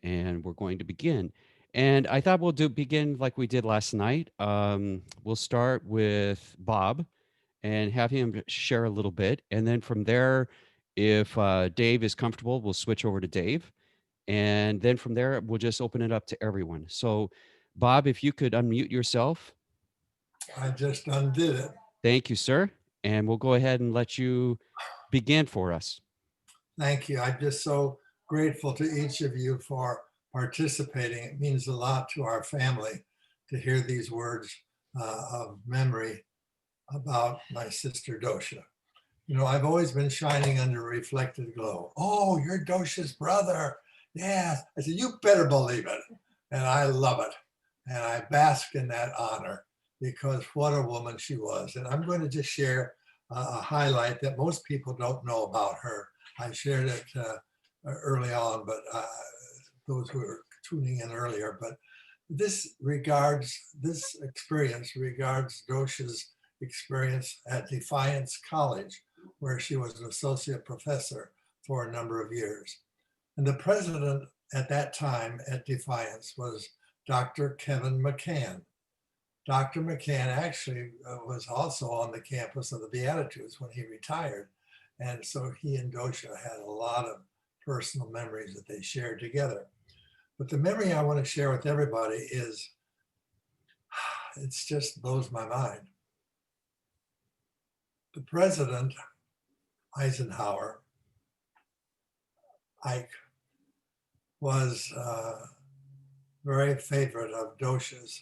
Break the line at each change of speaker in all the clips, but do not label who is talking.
and we're going to begin. And I thought we'll begin like we did last night. We'll start with Bob and have him share a little bit, and then from there, if Dave is comfortable, we'll switch over to Dave, and then from there, we'll just open it up to everyone. So, Bob, if you could unmute yourself.
I just undid it.
Thank you, sir. And we'll go ahead and let you begin for us.
Thank you. I'm just so grateful to each of you for participating. It means a lot to our family to hear these words of memory about my sister Dosia. You know, I've always been shining under a reflected glow. Oh, you're Dosia's brother. Yes. I said, you better believe it. And I love it. And I bask in that honor because what a woman she was. And I'm going to just share a highlight that most people don't know about her. I shared it early on, but those who are tuning in earlier, but this experience regards Dosia's experience at Defiance College, where she was an associate professor for a number of years. And the president at that time at Defiance was Dr. Kevin McCann. Dr. McCann actually was also on the campus of the Beatitudes when he retired. And so he and Dosia had a lot of personal memories that they shared together. But the memory I want to share with everybody is, it just blows my mind. The president, Eisenhower, Ike, was very favorite of Dosia's.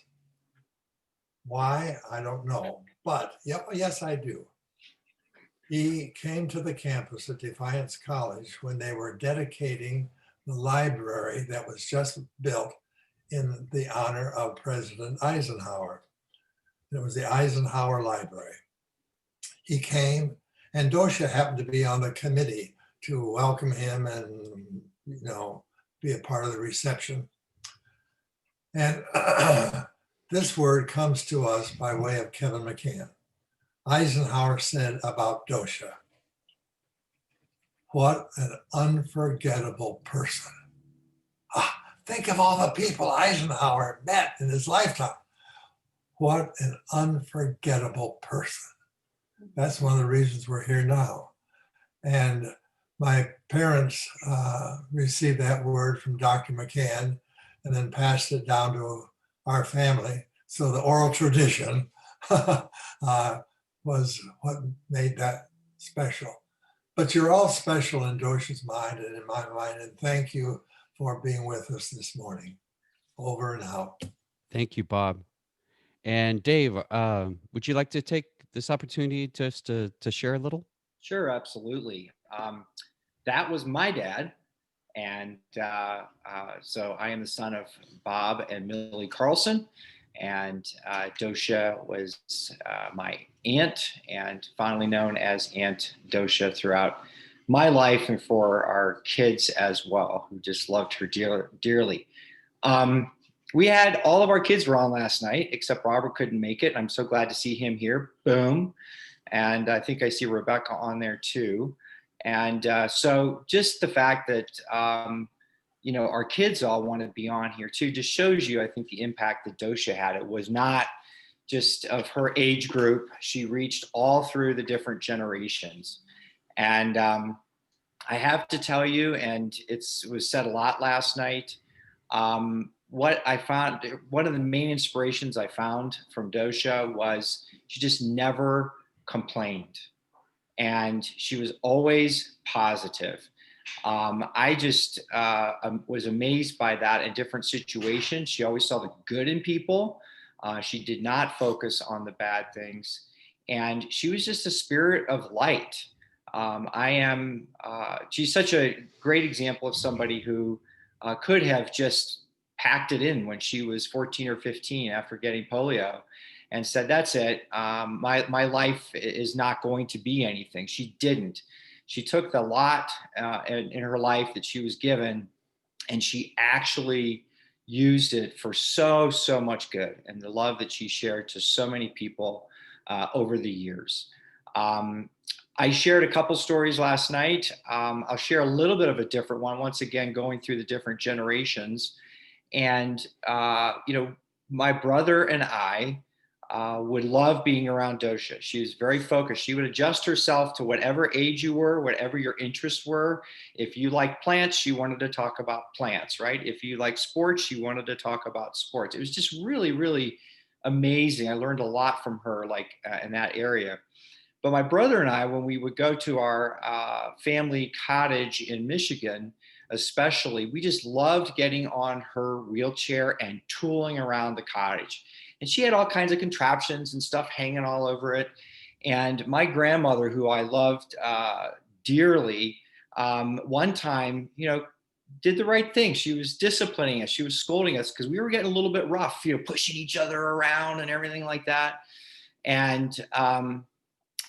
Why? I don't know. But yes, I do. He came to the campus at Defiance College when they were dedicating the library that was just built in the honor of President Eisenhower. It was the Eisenhower Library. He came, and Dosia happened to be on the committee to welcome him and, be a part of the reception. And this word comes to us by way of Kevin McCann. Eisenhower said about Dosia, what an unforgettable person. Think of all the people Eisenhower met in his lifetime. What an unforgettable person. That's one of the reasons we're here now. And my parents received that word from Dr. McCann and then passed it down to our family. So the oral tradition was what made that special. But you're all special in Dosia's mind and in my mind. And thank you for being with us this morning. Over and out.
Thank you, Bob. And Dave, would you like to take this opportunity just to share a little?
Sure, absolutely. That was my dad. And so I am the son of Bob and Millie Carlson. And Dosia was my aunt, and fondly known as Aunt Dosia throughout my life and for our kids as well, who just loved her dearly. We had all of our kids were on last night, except Robert couldn't make it. I'm so glad to see him here. Boom. And I think I see Rebecca on there too. And so just the fact that, our kids all want to be on here too, just shows you, I think, the impact that Dosia had. It was not just of her age group. She reached all through the different generations. And I have to tell you, and it was said a lot last night, what I found, one of the main inspirations I found from Dosia was she just never complained. And she was always positive. I just was amazed by that in different situations. She always saw the good in people. She did not focus on the bad things. And she was just a spirit of light. She's such a great example of somebody who could have just packed it in when she was 14 or 15 after getting polio and said, that's it. My life is not going to be anything. She didn't. She took the lot in her life that she was given, and she actually used it for so much good, and the love that she shared to so many people over the years. Um, I shared a couple stories last night. I'll share a little bit of a different one, once again, going through the different generations. And, my brother and I would love being around Dosia. She was very focused. She would adjust herself to whatever age you were, whatever your interests were. If you like plants, she wanted to talk about plants, right? If you like sports, she wanted to talk about sports. It was just really, really amazing. I learned a lot from her, like in that area. But my brother and I, when we would go to our family cottage in Michigan, especially, we just loved getting on her wheelchair and tooling around the cottage. And she had all kinds of contraptions and stuff hanging all over it. And my grandmother, who I loved dearly, one time, did the right thing. She was disciplining us. She was scolding us because we were getting a little bit rough, pushing each other around and everything like that. And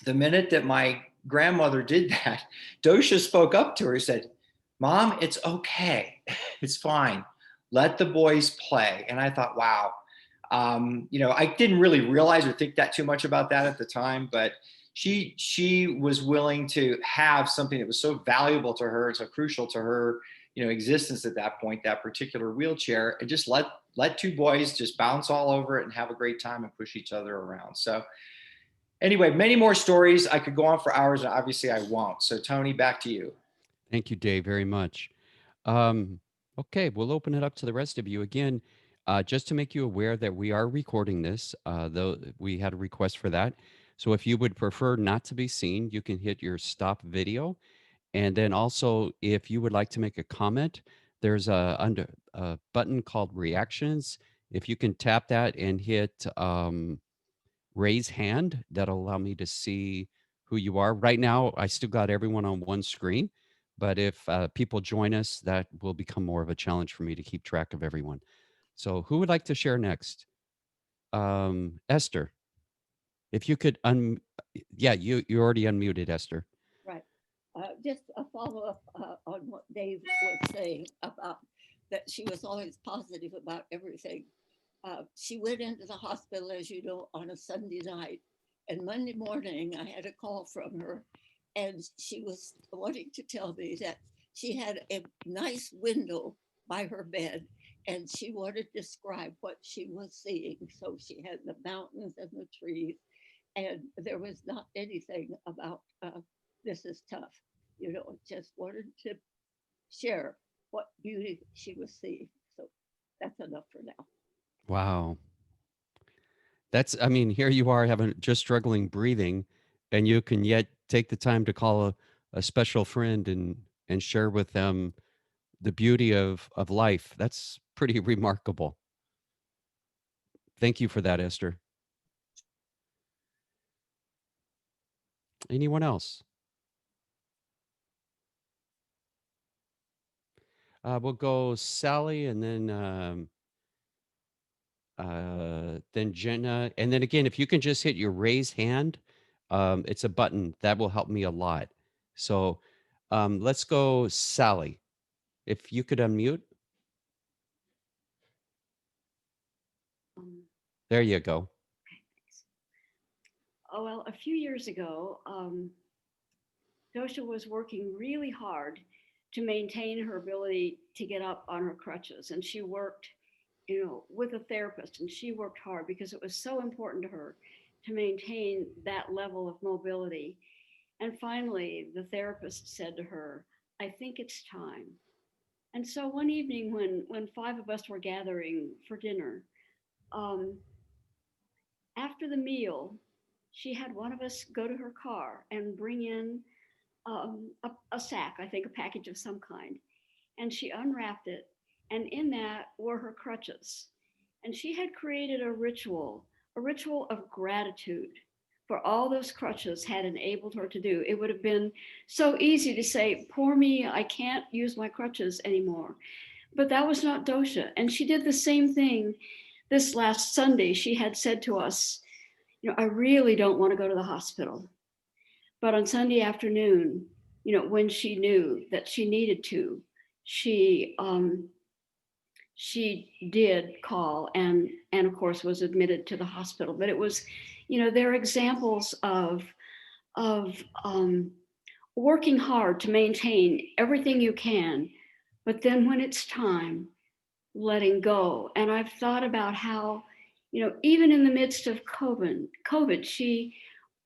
the minute that my grandmother did that, Dosia spoke up to her and said, "Mom, it's okay. It's fine. Let the boys play." And I thought, wow. I didn't really realize or think that too much about that at the time, but she was willing to have something that was so valuable to her and so crucial to her, existence at that point, that particular wheelchair, and just let two boys just bounce all over it and have a great time and push each other around. So anyway, many more stories. I could go on for hours, and obviously I won't. So, Tony, back to you.
Thank you, Dave, very much. Um, okay, we'll open it up to the rest of you again. Just to make you aware that we are recording this, though we had a request for that. So if you would prefer not to be seen, you can hit your stop video. And then also, if you would like to make a comment, there's a button called reactions. If you can tap that and hit raise hand, that'll allow me to see who you are. Right now, I still got everyone on one screen, but if people join us, that will become more of a challenge for me to keep track of everyone. So, who would like to share next? Esther, if you could yeah, you already unmuted, Esther.
Right. Just a follow up on what Dave was saying about that she was always positive about everything. She went into the hospital, as you know, on a Sunday night. And Monday morning, I had a call from her, and she was wanting to tell me that she had a nice window by her bed, and she wanted to describe what she was seeing. So she had the mountains and the trees, and there was not anything about this is tough. Just wanted to share what beauty she was seeing. So that's enough for now.
Wow. I mean, here you are having just struggling breathing, and you can yet take the time to call a special friend and share with them the beauty of life. That's pretty remarkable. Thank you for that, Esther. Anyone else? We'll go Sally and then Jenna. And then again, if you can just hit your raise hand, it's a button that will help me a lot. So let's go Sally. If you could unmute,
Um,
there you go.
okay, thanks. Oh, well, a few years ago, Dosha was working really hard to maintain her ability to get up on her crutches. And she worked, with a therapist, and she worked hard because it was so important to her to maintain that level of mobility. And finally, the therapist said to her, "I think it's time." And so one evening, when five of us were gathering for dinner, um, after the meal, she had one of us go to her car and bring in a sack, I think a package of some kind. And she unwrapped it, and in that were her crutches. And she had created a ritual of gratitude for all those crutches had enabled her to do. It would have been so easy to say, "Poor me, I can't use my crutches anymore." But that was not Dosha. And she did the same thing this last Sunday. She had said to us, "I really don't want to go to the hospital." But on Sunday afternoon, when she knew that she needed to, she she did call and of course was admitted to the hospital. But it was, there are examples of of working hard to maintain everything you can, but then when it's time, letting go. And I've thought about how, even in the midst of COVID, she,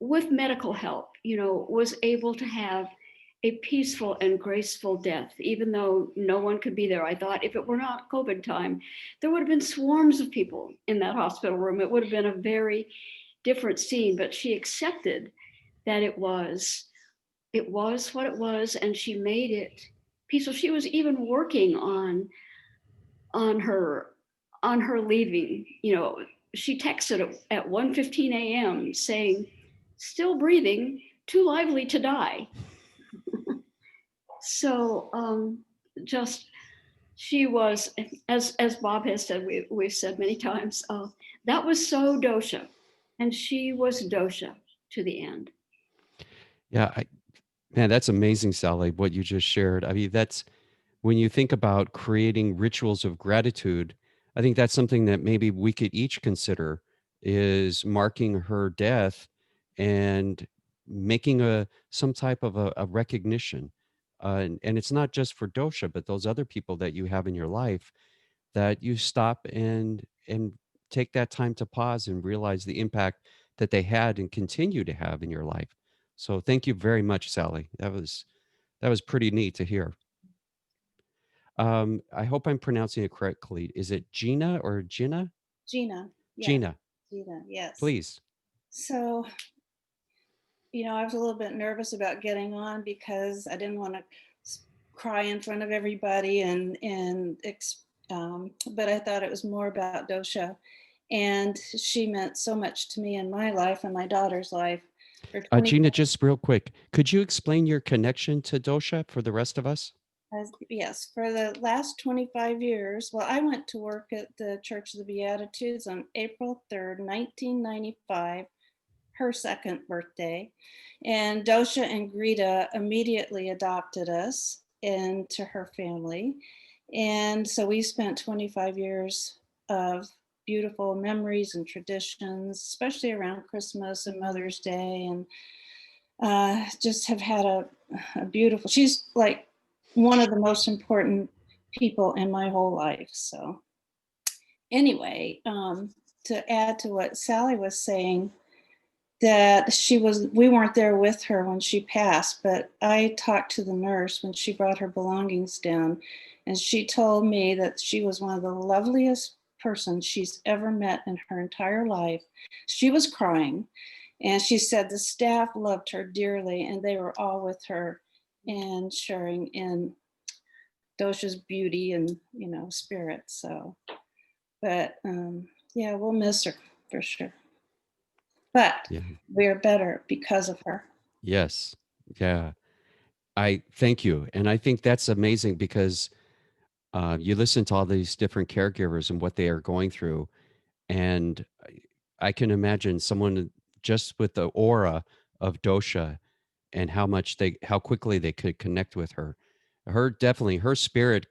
with medical help, was able to have a peaceful and graceful death, even though no one could be there. I thought if it were not COVID time, there would have been swarms of people in that hospital room. It would have been a very different scene, but she accepted that it was what it was, and she made it peaceful. She was even working on her on her leaving. She texted at 1:15 a.m. saying, "Still breathing, too lively to die." So just she was, as Bob has said, we've said many times, that was so Dosha, and she was Dosha to the end.
Yeah, man, that's amazing, Sally, what you just shared. I mean, that's when you think about creating rituals of gratitude, I think that's something that maybe we could each consider is marking her death and making some type of a recognition. And it's not just for Dosha, but those other people that you have in your life that you stop and take that time to pause and realize the impact that they had and continue to have in your life. So thank you very much, Sally. That was pretty neat to hear. I hope I'm pronouncing it correctly. Is it Gina or Gina?
Gina, yes,
Gina,
Gina, yes.
please.
So, I was a little bit nervous about getting on because I didn't want to cry in front of everybody, but I thought it was more about Dosha, and she meant so much to me in my life and my daughter's life for 20.
Gina, just real quick, could you explain your connection to dosha for the rest of us?
Yes, for the last 25 years. Well, I went to work at the Church of the Beatitudes on April 3rd, 1995, her second birthday. And Dosha and Greta immediately adopted us into her family. And so we spent 25 years of beautiful memories and traditions, especially around Christmas and Mother's Day. And just have had a beautiful, she's like one of the most important people in my whole life. So anyway, to add to what Sally was saying, that we weren't there with her when she passed, but I talked to the nurse when she brought her belongings down, and she told me that she was one of the loveliest persons she's ever met in her entire life. She was crying, and she said the staff loved her dearly, and they were all with her and sharing in Dosha's beauty and spirit. So, but yeah, we'll miss her for sure. But
Yeah.
we're better because of her.
Yes. Yeah. I thank you. And I think that's amazing because you listen to all these different caregivers and what they are going through. And I can imagine someone just with the aura of dosha and how quickly they could connect with her. Definitely her spirit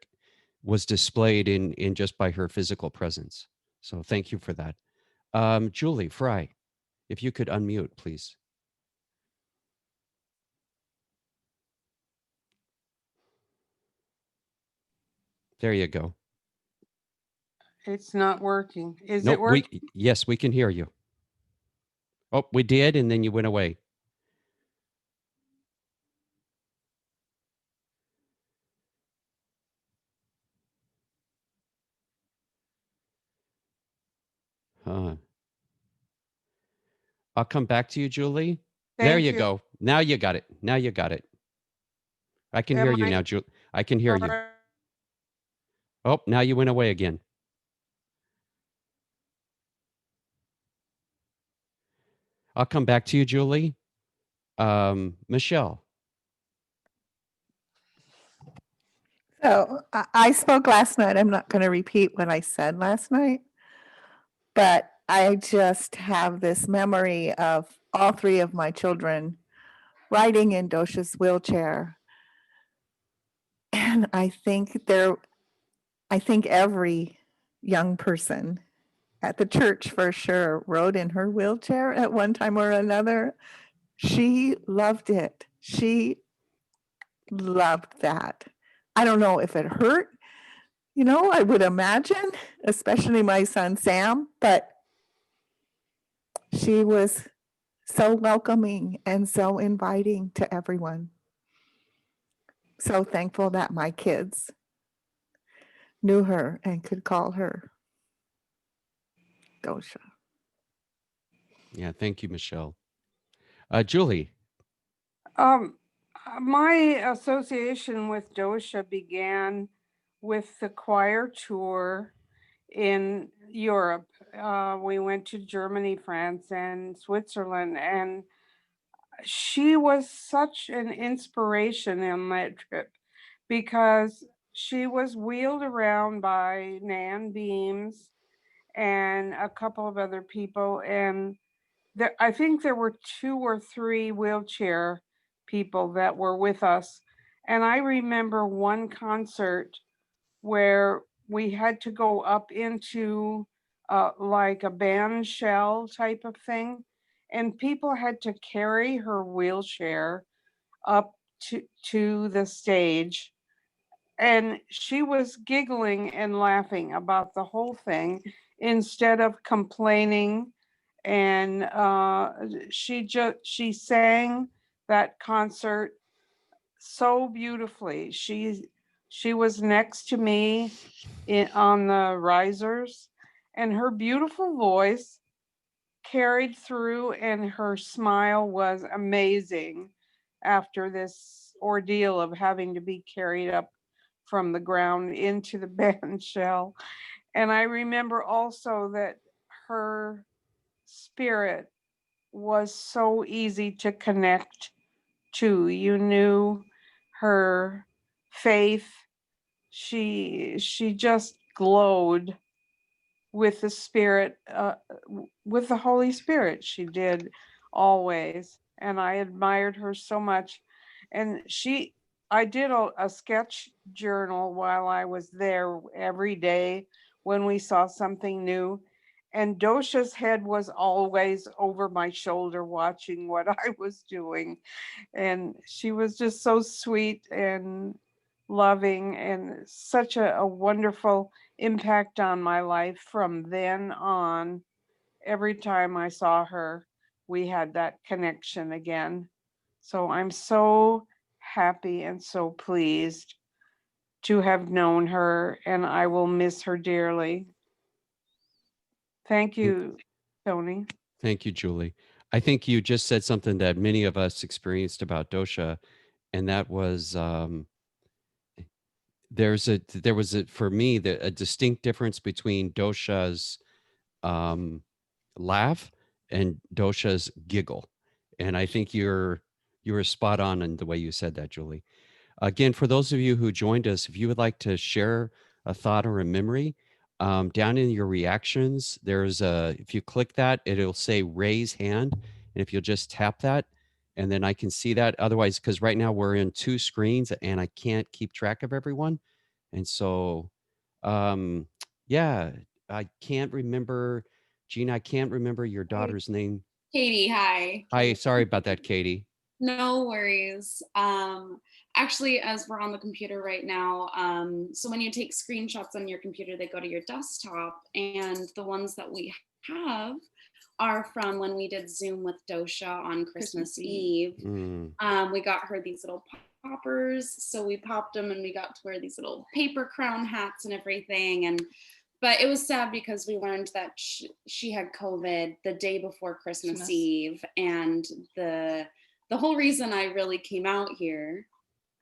was displayed in just by her physical presence. So thank you for that. Julie Fry, if you could unmute, please. There you go.
It's not working. Is it
Nope,
working?
yes, we can hear you. Oh, we did, and then you went away. Huh. I'll come back to you, Julie. There
Thank
you
you.
go. Now you got it. Now you got it. I can hear
Am
you
I
now, Julie. I can hear
all
you.
right?
Oh, now you went away again. I'll come back to you, Julie. Michelle.
So I spoke last night. I'm not going to repeat what I said last night, but I just have this memory of all three of my children riding in Dosha's wheelchair. And I think every young person at the church for sure rode in her wheelchair at one time or another. She loved it. She loved that. I don't know if it hurt, I would imagine, especially my son Sam, but she was so welcoming and so inviting to everyone. So thankful that my kids knew her and could call her Dosha.
Yeah, thank you, Michelle. Julie.
Um, my association with Dosia began with the choir tour in Europe. We went to Germany, France, and Switzerland, and she was such an inspiration in that trip because she was wheeled around by Nan Beams and a couple of other people, and I think there were 2 or 3 wheelchair people that were with us. And I remember one concert where we had to go up into like a band shell type of thing, and people had to carry her wheelchair up to the stage. And she was giggling and laughing about the whole thing instead of complaining. And she sang that concert so beautifully. She was next to me on the risers, and her beautiful voice carried through, and her smile was amazing after this ordeal of having to be carried up from the ground into the band shell. And I remember also that her spirit was so easy to connect to. You knew her faith. She just glowed with the spirit, with the Holy Spirit. She did always, and I admired her so much. And I did a sketch journal while I was there every day when we saw something new. And Dosha's head was always over my shoulder watching what I was doing. And she was just so sweet and loving, and such a wonderful impact on my life from then on. Every time I saw her, we had that connection again. So I'm so happy and so pleased to have known her, and I will miss her dearly. Thank you, Tony.
Thank you, Julie. I think you just said something that many of us experienced about Dosha, and that was there was for me a distinct difference between Dosha's um, laugh and Dosha's giggle, and I think you were spot on in the way you said that, Julie. Again, for those of you who joined us, if you would like to share a thought or a memory, down in your reactions, if you click that, it'll say raise hand. And if you'll just tap that, and then I can see that. Otherwise, because right now we're in 2 screens and I can't keep track of everyone. And so, um, yeah, I can't remember, Gina, I can't remember your daughter's name.
Katie, hi.
Hi, sorry about that, Katie.
No worries. Actually, as we're on the computer right now, so when you take screenshots on your computer, they go to your desktop, and the ones that we have are from when we did Zoom with Dosha on Christmas Eve. We got her these little poppers, so we popped them, and we got to wear these little paper crown hats and everything. But it was sad because we learned that she had COVID the day before Christmas Eve, and the whole reason I really came out here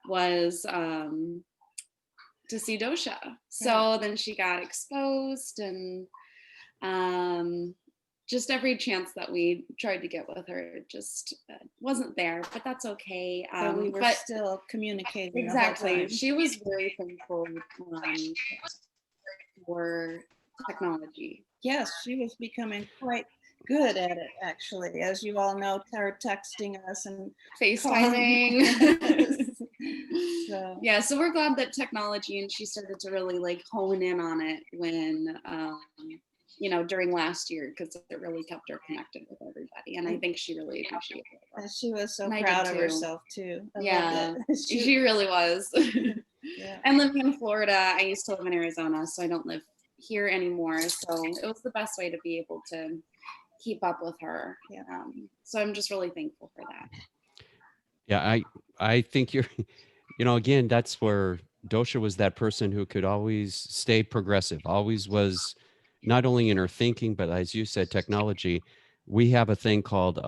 was to see Dosha. So then she got exposed, and just every chance that we tried to get with her just wasn't there, but that's okay.
But we were still communicating.
Exactly. She was very thankful for technology.
Yes, she was becoming quite good at it, actually. As you all know, her texting us and
FaceTiming.
So.
Yeah, so we're glad that technology, and she started to really like hone in on it when during last year, because it really kept her connected with everybody. And I think she really appreciated it.
She was so
And I did
proud of
too.
herself too. I loved
Yeah,
it.
she really was.
Yeah.
I'm living in Florida. I used to live in Arizona, so I don't live here anymore. So it was the best way to be able to keep up with her.
Yeah.
So I'm just really thankful for that.
Yeah, I think you're, again, that's where Dosha was that person who could always stay progressive, always was not only in her thinking, but as you said, technology. We have a thing called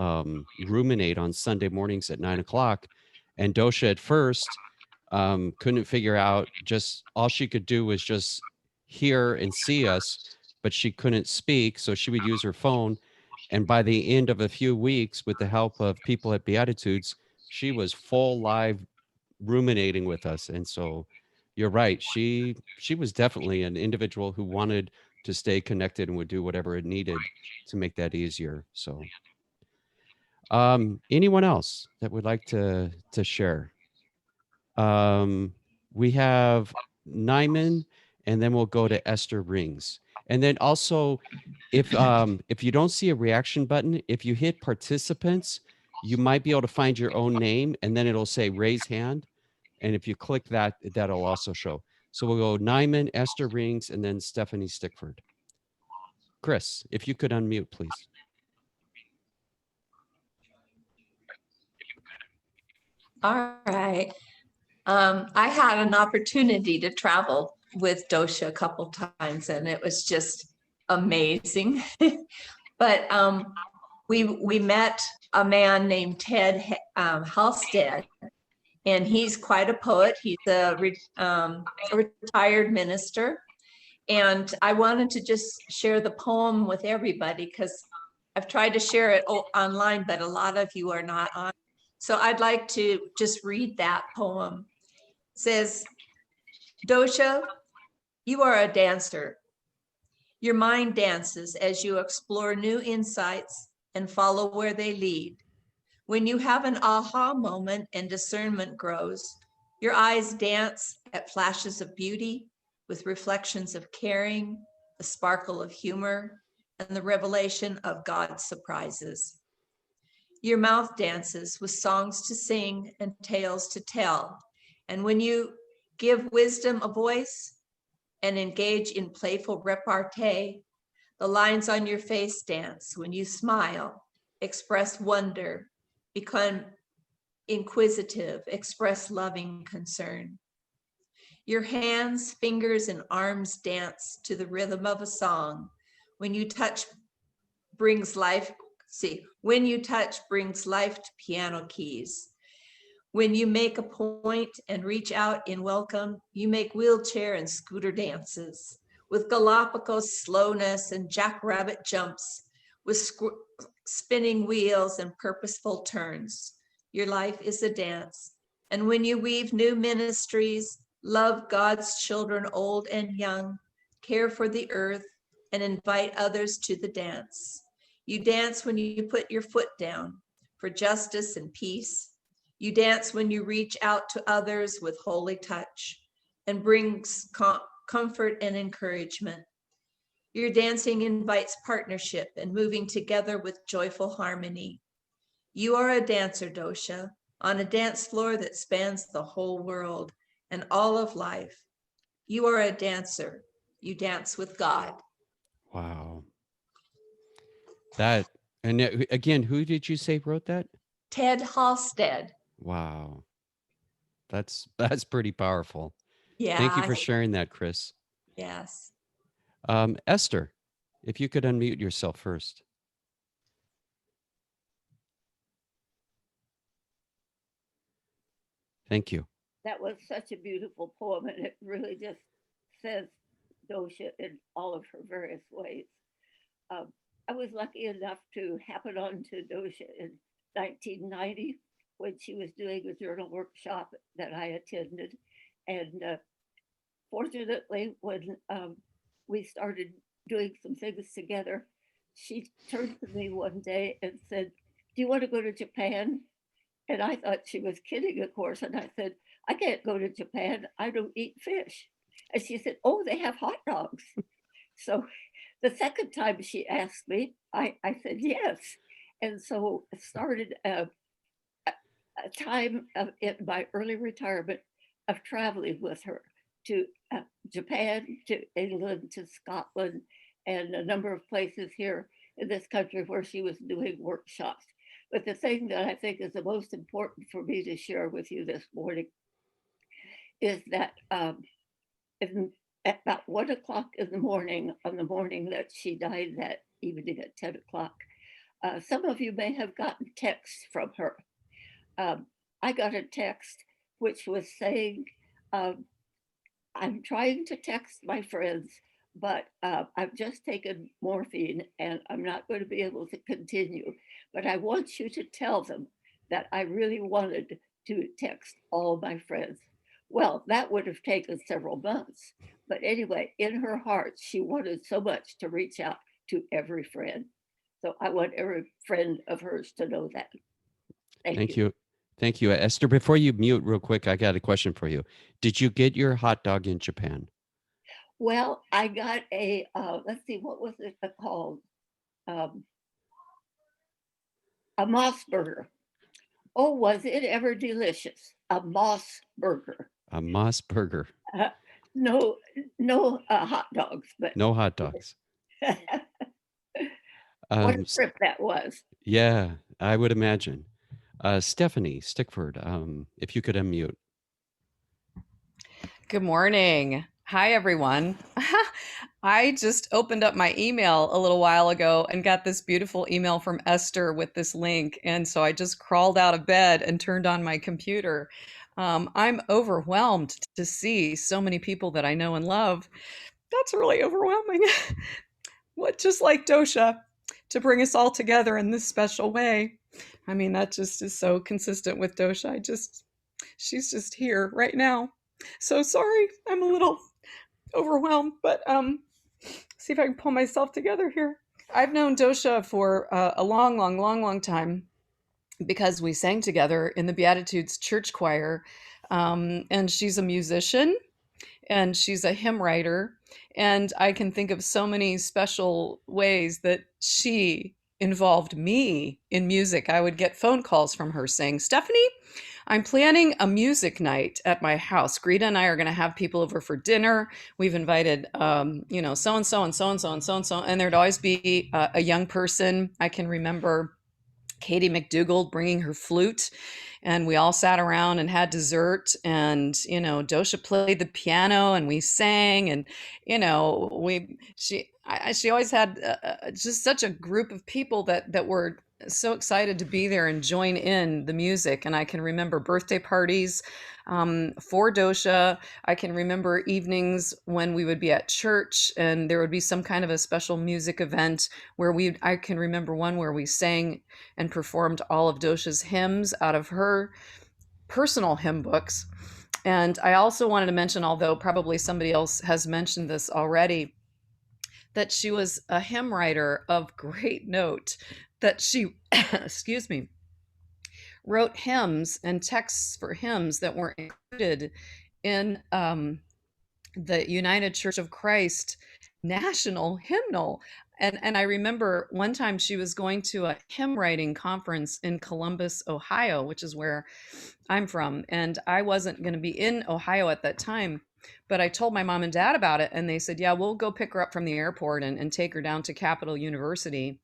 Ruminate on Sunday mornings at 9 o'clock. And Dosha at first couldn't figure out, just all she could do was just hear and see us, but she couldn't speak. So she would use her phone. And by the end of a few weeks, with the help of people at Beatitudes, she was full live ruminating with us. And so you're right. She was definitely an individual who wanted to stay connected and would do whatever it needed to make that easier. So anyone else that would like to share? We have Nyman, and then we'll go to Esther Rings. And then also, if you don't see a reaction button, if you hit participants, you might be able to find your own name, and then it'll say raise hand. And if you click that, that'll also show. So we'll go Nyman, Esther Rings, and then Stephanie Stickford. Chris, if you could unmute, please.
All right. I had an opportunity to travel with Dosha a couple times, and it was just amazing. But we met a man named Ted Halstead, and he's quite a poet. He's a retired minister. And I wanted to just share the poem with everybody because I've tried to share it online, but a lot of you are not on. So I'd like to just read that poem. It says, Dosha, you are a dancer. Your mind dances as you explore new insights and follow where they lead. When you have an aha moment and discernment grows, your eyes dance at flashes of beauty with reflections of caring, the sparkle of humor, and the revelation of God's surprises. Your mouth dances with songs to sing and tales to tell. And when you give wisdom a voice and engage in playful repartee, the lines on your face dance when you smile, express wonder, become inquisitive, express loving concern. Your hands, fingers, and arms dance to the rhythm of a song. When you touch brings life, when you touch brings life to piano keys. When you make a point and reach out in welcome, you make wheelchair and scooter dances with Galapagos slowness and jackrabbit jumps, with spinning wheels and purposeful turns. Your life is a dance. And when you weave new ministries, love God's children old and young, care for the earth, and invite others to the dance. You dance when you put your foot down for justice and peace. You dance when you reach out to others with holy touch and brings comfort and encouragement. Your dancing invites partnership and moving together with joyful harmony. You are a dancer, Dosha, on a dance floor that spans the whole world and all of life. You are a dancer. You dance with God.
Wow. And again, who did you say wrote that?
Ted Halstead.
Wow. That's pretty powerful.
Yeah.
Thank you for sharing that, Chris.
Yes.
Esther, if you could unmute yourself first. Thank you.
That was such a beautiful poem, and it really just says Dosha in all of her various ways. I was lucky enough to happen on to Dosha in 1990 when she was doing a journal workshop that I attended. And fortunately, when we started doing some things together, she turned to me one day and said, "Do you want to go to Japan?" And I thought she was kidding, of course. And I said, "I can't go to Japan. I don't eat fish." And she said, "Oh, they have hot dogs." So The second time she asked me, I said yes. And so it started a time in my early retirement of traveling with her to Japan, to England, to Scotland, and a number of places here in this country where she was doing workshops. But the thing that I think is the most important for me to share with you this morning is that at about 1 o'clock in the morning, on the morning that she died that evening at 10 o'clock, some of you may have gotten texts from her. I got a text which was saying, I'm trying to text my friends, but I've just taken morphine and I'm not going to be able to continue. But I want you to tell them that I really wanted to text all my friends. Well, that would have taken several months. But anyway, in her heart, she wanted so much to reach out to every friend. So I want every friend of hers to know that. Thank
Thank
you.
you. Thank you. Esther, before you mute real quick, I got a question for you. Did you get your hot dog in Japan?
Well, I got a, let's see, what was it called? Um, a moss burger. Oh, was it ever delicious? A moss burger.
A Moss burger.
Uh, no, no hot dogs, but
No hot dogs.
what a
S-
trip that was.
yeah, I would imagine. Stephanie Stickford, if you could unmute.
Good morning. Hi, everyone. I just opened up my email a little while ago and got this beautiful email from Esther with this link. And so I just crawled out of bed and turned on my computer. I'm overwhelmed to see so many people that I know and love. That's really overwhelming. What, just like Dosha, to bring us all together in this special way. I mean, that just is so consistent with Dosha. She's just here right now. So sorry, I'm a little overwhelmed, but see if I can pull myself together here. I've known Dosha for a long time because we sang together in the Beatitudes Church Choir, and she's a musician and she's a hymn writer, and I can think of so many special ways that she involved me in music. I would get phone calls from her saying, Stephanie, I'm planning a music night at my house. Greta and I are going to have people over for dinner. We've invited, so and so and so and so and so and so, and there'd always be a young person. I can remember Katie McDougall bringing her flute, and we all sat around and had dessert, and Dosha played the piano and we sang, and she always had just such a group of people that were so excited to be there and join in the music. And I can remember birthday parties for Dosha. I can remember evenings when we would be at church and there would be some kind of a special music event where I can remember one where we sang and performed all of Dosha's hymns out of her personal hymn books. And I also wanted to mention, although probably somebody else has mentioned this already, that she was a hymn writer of great note, that she, excuse me, wrote hymns and texts for hymns that were included in the United Church of Christ national hymnal. And I remember one time she was going to a hymn writing conference in Columbus, Ohio, which is where I'm from. And I wasn't going to be in Ohio at that time, but I told my mom and dad about it. And they said, yeah, we'll go pick her up from the airport and take her down to Capital University.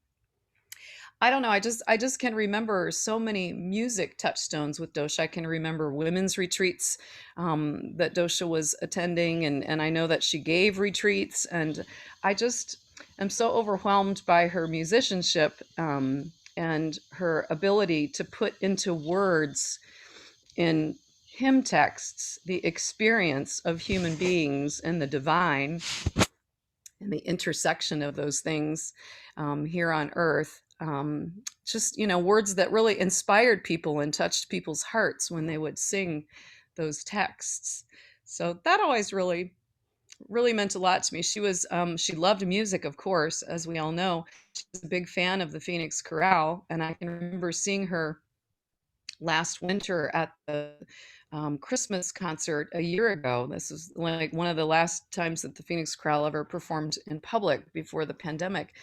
I don't know. I just can remember so many music touchstones with Dosha. I can remember women's retreats that Dosha was attending, and I know that she gave retreats. And I just am so overwhelmed by her musicianship and her ability to put into words in hymn texts the experience of human beings and the divine and the intersection of those things here on earth. Just, words that really inspired people and touched people's hearts when they would sing those texts. So that always really, really meant a lot to me. She loved music, of course, as we all know. She was a big fan of the Phoenix Chorale, and I can remember seeing her last winter at the Christmas concert a year ago. This was like one of the last times that the Phoenix Chorale ever performed in public before the pandemic.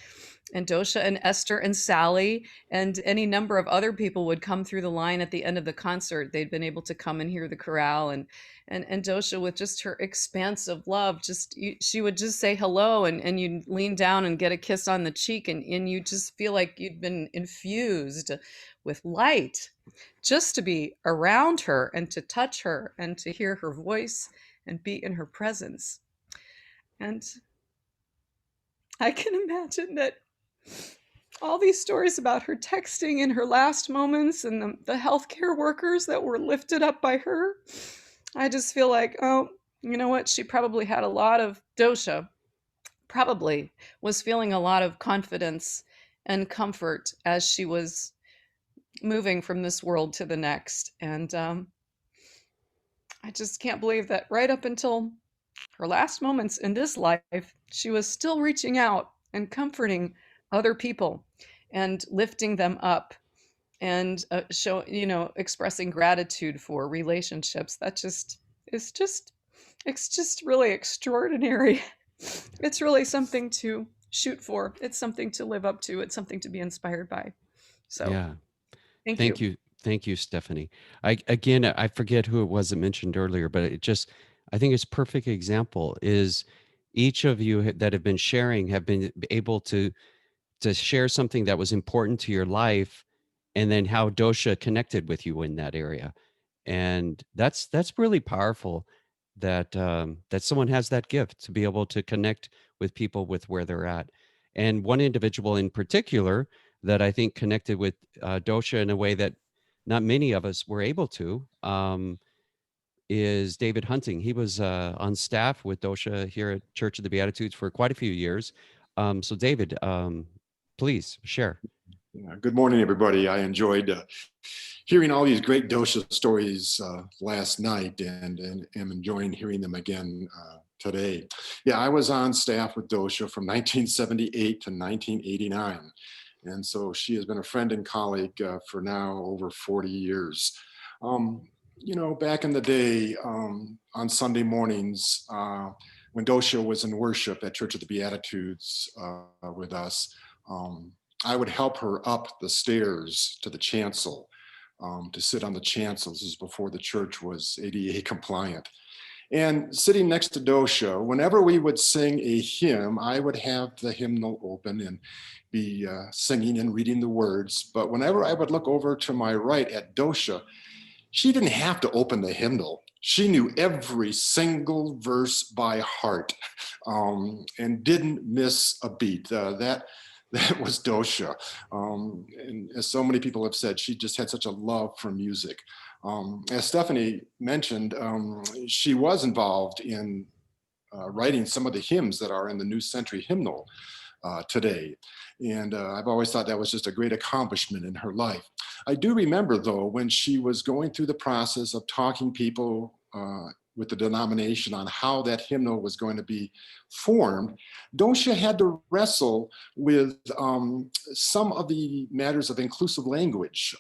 And Dosha and Esther and Sally and any number of other people would come through the line at the end of the concert. They'd been able to come and hear the chorale, and Dosha, with just her expansive love, she would just say hello, and you'd lean down and get a kiss on the cheek, and you just feel like you'd been infused with light just to be around her and to touch her and to hear her voice and be in her presence. And I can imagine that all these stories about her texting in her last moments and the healthcare workers that were lifted up by her, I just feel like, oh, you know what? She probably had a lot of Dosha, probably was feeling a lot of confidence and comfort as she was moving from this world to the next. And I just can't believe that right up until her last moments in this life, she was still reaching out and comforting other people and lifting them up and expressing gratitude for relationships. That just is just it's just really extraordinary. It's really something to shoot for. It's something to live up to. It's something to be inspired by. So
Yeah.
thank
Thank
you.
you. Thank you, Stephanie. I forget who it was that mentioned earlier, but I think it's perfect example is each of you that have been sharing have been able to share something that was important to your life, and then how dosha connected with you in that area. And that's really powerful that that someone has that gift to be able to connect with people with where they're at. And one individual in particular that I think connected with dosha in a way that not many of us were able to is David Hunting. He was on staff with dosha here at Church of the Beatitudes for quite a few years. So David, please share.
Yeah, good morning, everybody. I enjoyed hearing all these great dosha stories last night and am enjoying hearing them again today. Yeah, I was on staff with dosha from 1978 to 1989. And so she has been a friend and colleague for now over 40 years. Back in the day on Sunday mornings, when dosha was in worship at Church of the Beatitudes with us, I would help her up the stairs to the chancel, to sit on the chancel. This is before the church was ADA compliant. And sitting next to Dosha, whenever we would sing a hymn, I would have the hymnal open and be singing and reading the words. But whenever I would look over to my right at Dosha, she didn't have to open the hymnal. She knew every single verse by heart and didn't miss a beat. That was Dosha. And as so many people have said, she just had such a love for music. As Stephanie mentioned, she was involved in writing some of the hymns that are in the New Century Hymnal today. And I've always thought that was just a great accomplishment in her life. I do remember, though, when she was going through the process of talking people with the denomination on how that hymnal was going to be formed, Dosha had to wrestle with some of the matters of inclusive language.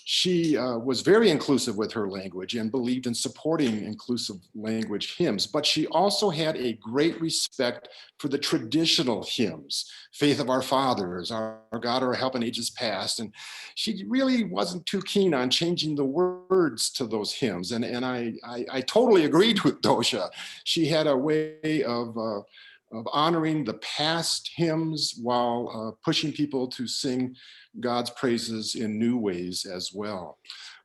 She was very inclusive with her language and believed in supporting inclusive language hymns, but she also had a great respect for the traditional hymns, Faith of Our Fathers, Our God, Our Help in Ages Past. And she really wasn't too keen on changing the words to those hymns. And I totally agreed with Dosha. She had a way of honoring the past hymns while pushing people to sing God's praises in new ways as well.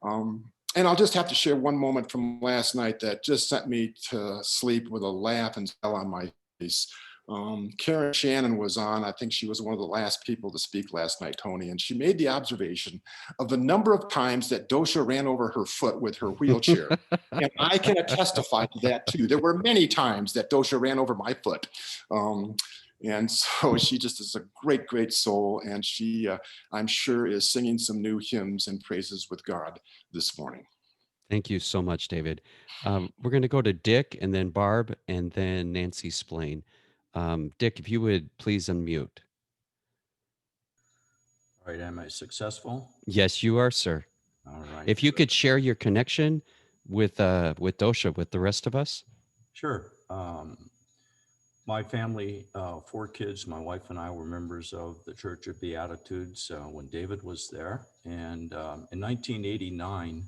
And I'll just have to share one moment from last night that just sent me to sleep with a laugh and smile on my face. Karen Shannon was on. I think she was one of the last people to speak last night, Tony, and she made the observation of the number of times that Dosha ran over her foot with her wheelchair. And I can testify to that too. There were many times that Dosha ran over my foot. And so she just is a great, great soul. And she, I'm sure, is singing some new hymns and praises with God this morning.
Thank you so much, David. We're going to go to Dick and then Barb and then Nancy Splain. Dick, if you would please unmute.
All right, am I successful?
Yes, you are, sir.
All right.
If you could share your connection with Dosha with the rest of us?
Sure. My family, 4 kids, my wife and I were members of the Church of Beatitudes when David was there. And in 1989,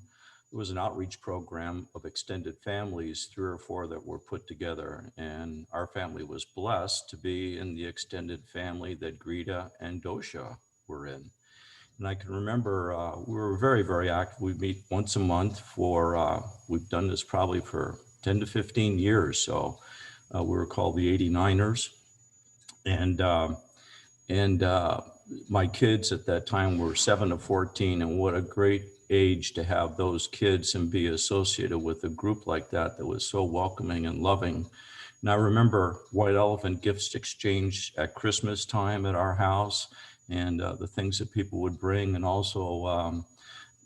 there was an outreach program of extended families, 3 or 4 that were put together. And our family was blessed to be in the extended family that Greta and Dosha were in. And I can remember we were very, very active. We meet once a month for, we've done this probably for 10 to 15 years. So we were called the 89ers. And my kids at that time were 7 to 14. And what a great age to have those kids and be associated with a group like that that was so welcoming and loving. And I remember White Elephant Gifts Exchange at Christmas time at our house, and the things that people would bring, and also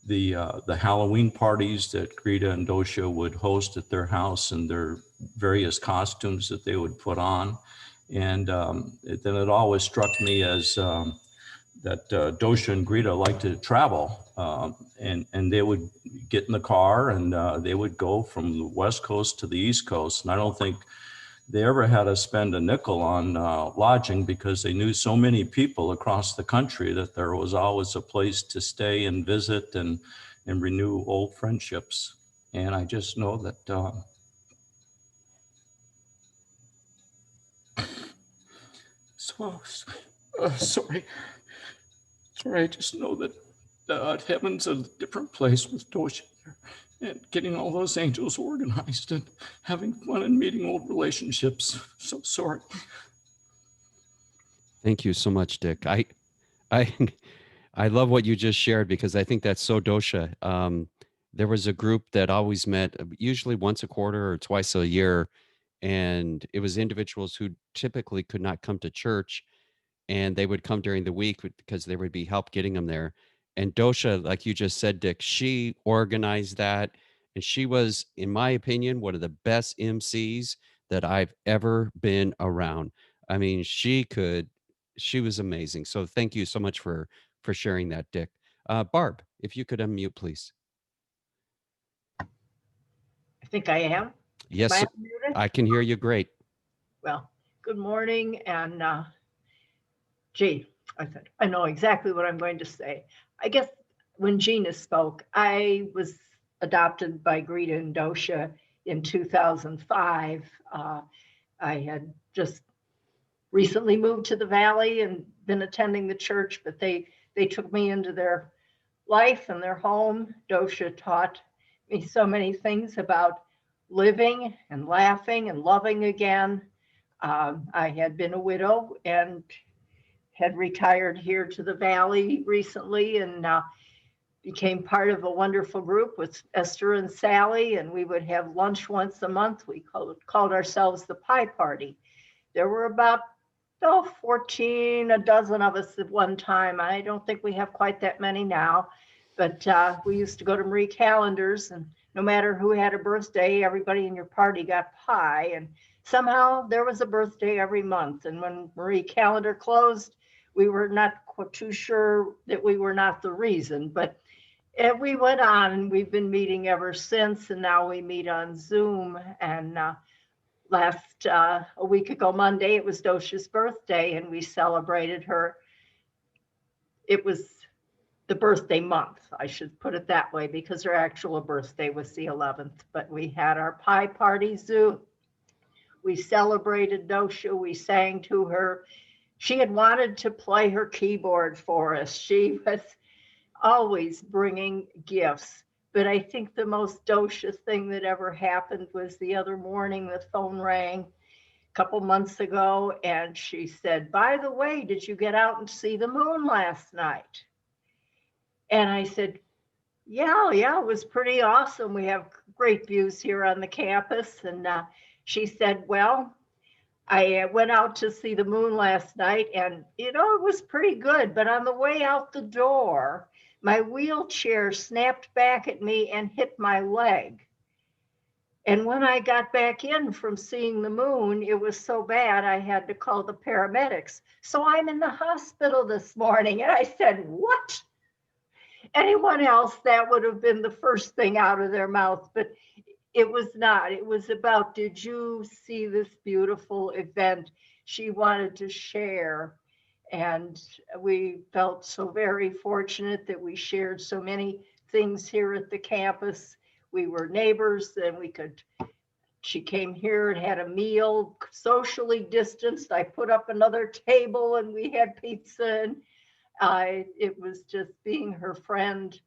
the Halloween parties that Greta and Dosha would host at their house, and their various costumes that they would put on. And then it always struck me as that Dosha and Greta liked to travel, and they would get in the car and they would go from the West Coast to the East Coast. And I don't think they ever had to spend a nickel on lodging, because they knew so many people across the country that there was always a place to stay and visit and renew old friendships. And I just know that sorry, I just know that heaven's a different place with Dosha there, and getting all those angels organized and having fun and meeting old relationships. So sorry.
Thank you so much, Dick. I I love what you just shared, because I think that's so Dosha. There was a group that always met usually once a quarter or twice a year, and it was individuals who typically could not come to church, and they would come during the week because there would be help getting them there. And Dosha, like you just said, Dick, she organized that, and she was, in my opinion, one of the best MCs that I've ever been around. I mean, she was amazing. So thank you so much for sharing that, Dick. Barb, if you could unmute, please.
I think I am. Am
Yes,
I unmuted?
I can hear you great.
Well, good morning. And gee, I know exactly what I'm going to say. I guess when Gina spoke, I was adopted by Greta and Dosha in 2005. I had just recently moved to the Valley and been attending the church, but they took me into their life and their home. Dosha taught me so many things about living and laughing and loving again. I had been a widow and had retired here to the Valley recently, and became part of a wonderful group with Esther and Sally, and we would have lunch once a month. We called ourselves the Pie Party. There were about 14, a dozen of us at one time. I don't think we have quite that many now, but we used to go to Marie Callender's, and no matter who had a birthday, everybody in your party got pie, and somehow there was a birthday every month. And when Marie Callender closed, we were not too sure that we were not the reason, but we went on, and we've been meeting ever since, and now we meet on Zoom. And last a week ago Monday, it was Dosha's birthday, and we celebrated her. It was the birthday month, I should put it that way, because her actual birthday was the 11th, but we had our pie party Zoom. We celebrated Dosha, we sang to her. She had wanted to play her keyboard for us. She was always bringing gifts. But I think the most Dosha thing that ever happened was the other morning, the phone rang a couple months ago, and she said, "By the way, did you get out and see the moon last night?" And I said, yeah, it was pretty awesome. We have great views here on the campus. And she said, well, I went out to see the moon last night, and it was pretty good. But on the way out the door, my wheelchair snapped back at me and hit my leg. And when I got back in from seeing the moon, it was so bad I had to call the paramedics. So I'm in the hospital this morning. And I said, what? anyone else, that would have been the first thing out of their mouth, but it was not. It was about, did you see this beautiful event she wanted to share? And we felt so very fortunate that we shared so many things here at the campus. We were neighbors, and she came here and had a meal, socially distanced. I put up another table and we had pizza, and it was just being her friend.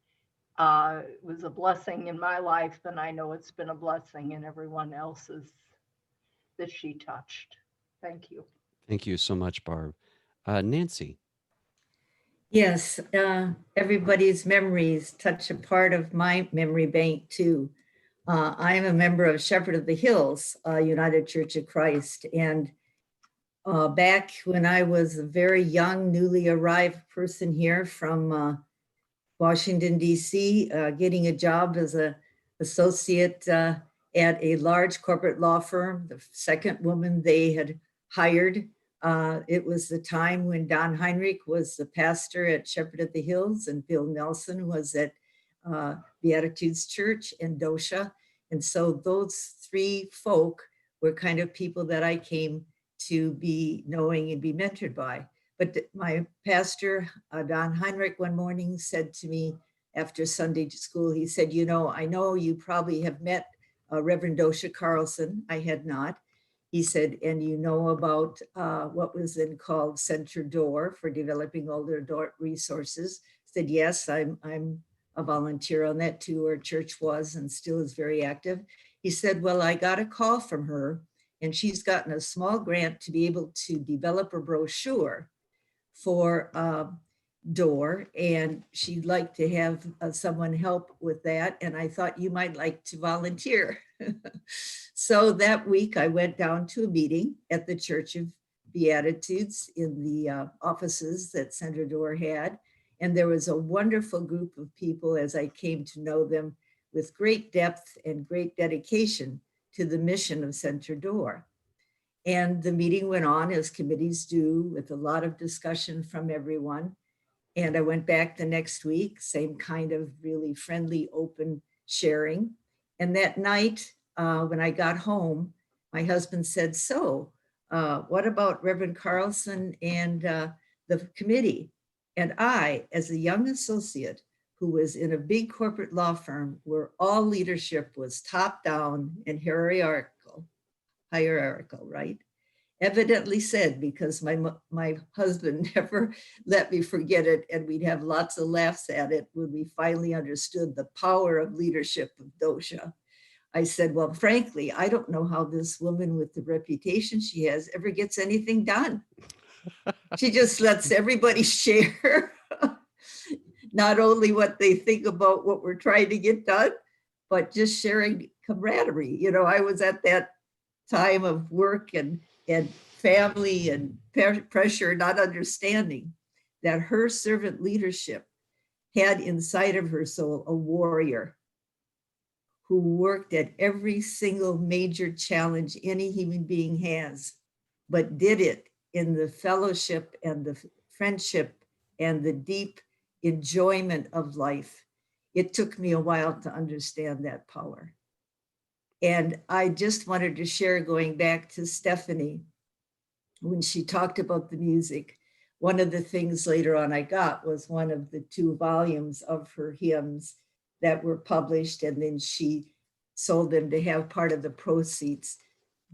It was a blessing in my life, and I know it's been a blessing in everyone else's that she touched. Thank you.
Thank you so much, Barb. Nancy.
Yes, everybody's memories touch a part of my memory bank too. I am a member of Shepherd of the Hills, United Church of Christ. And back when I was a very young, newly arrived person here from Washington, D.C., getting a job as an associate at a large corporate law firm, the second woman they had hired. It was the time when Don Heinrich was the pastor at Shepherd of the Hills, and Bill Nelson was at Beatitudes Church in Dosia. And so those three folk were kind of people that I came to be knowing and be mentored by. But my pastor, Don Heinrich, one morning said to me after Sunday school, he said, you know, I know you probably have met Reverend Dosia Carlson. I had not. He said, and you know about what was then called Center Door for Developing Older Adult Resources. I said, yes, I'm a volunteer on that too. Our church was and still is very active. He said, well, I got a call from her, and she's gotten a small grant to be able to develop a brochure for Door, and she'd like to have someone help with that. And I thought you might like to volunteer. So that week I went down to a meeting at the Church of Beatitudes in the offices that Center Door had. And there was a wonderful group of people as I came to know them, with great depth and great dedication to the mission of Center Door. And the meeting went on as committees do, with a lot of discussion from everyone. And I went back the next week, same kind of really friendly, open sharing. And that night, when I got home, my husband said, so what about Reverend Carlson and the committee? And I, as a young associate who was in a big corporate law firm where all leadership was top down and hierarchical, right? Evidently said, because my husband never let me forget it, and we'd have lots of laughs at it when we finally understood the power of leadership of Dosia. I said, well, frankly, I don't know how this woman with the reputation she has ever gets anything done. She just lets everybody share not only what they think about what we're trying to get done, but just sharing camaraderie. You know, I was at that time of work and family and pressure, not understanding that her servant leadership had inside of her soul a warrior who worked at every single major challenge any human being has, but did it in the fellowship and the friendship and the deep enjoyment of life. It took me a while to understand that power. And I just wanted to share, going back to Stephanie, when she talked about the music, one of the things later on I got was one of the 2 volumes of her hymns that were published, and then she sold them to have part of the proceeds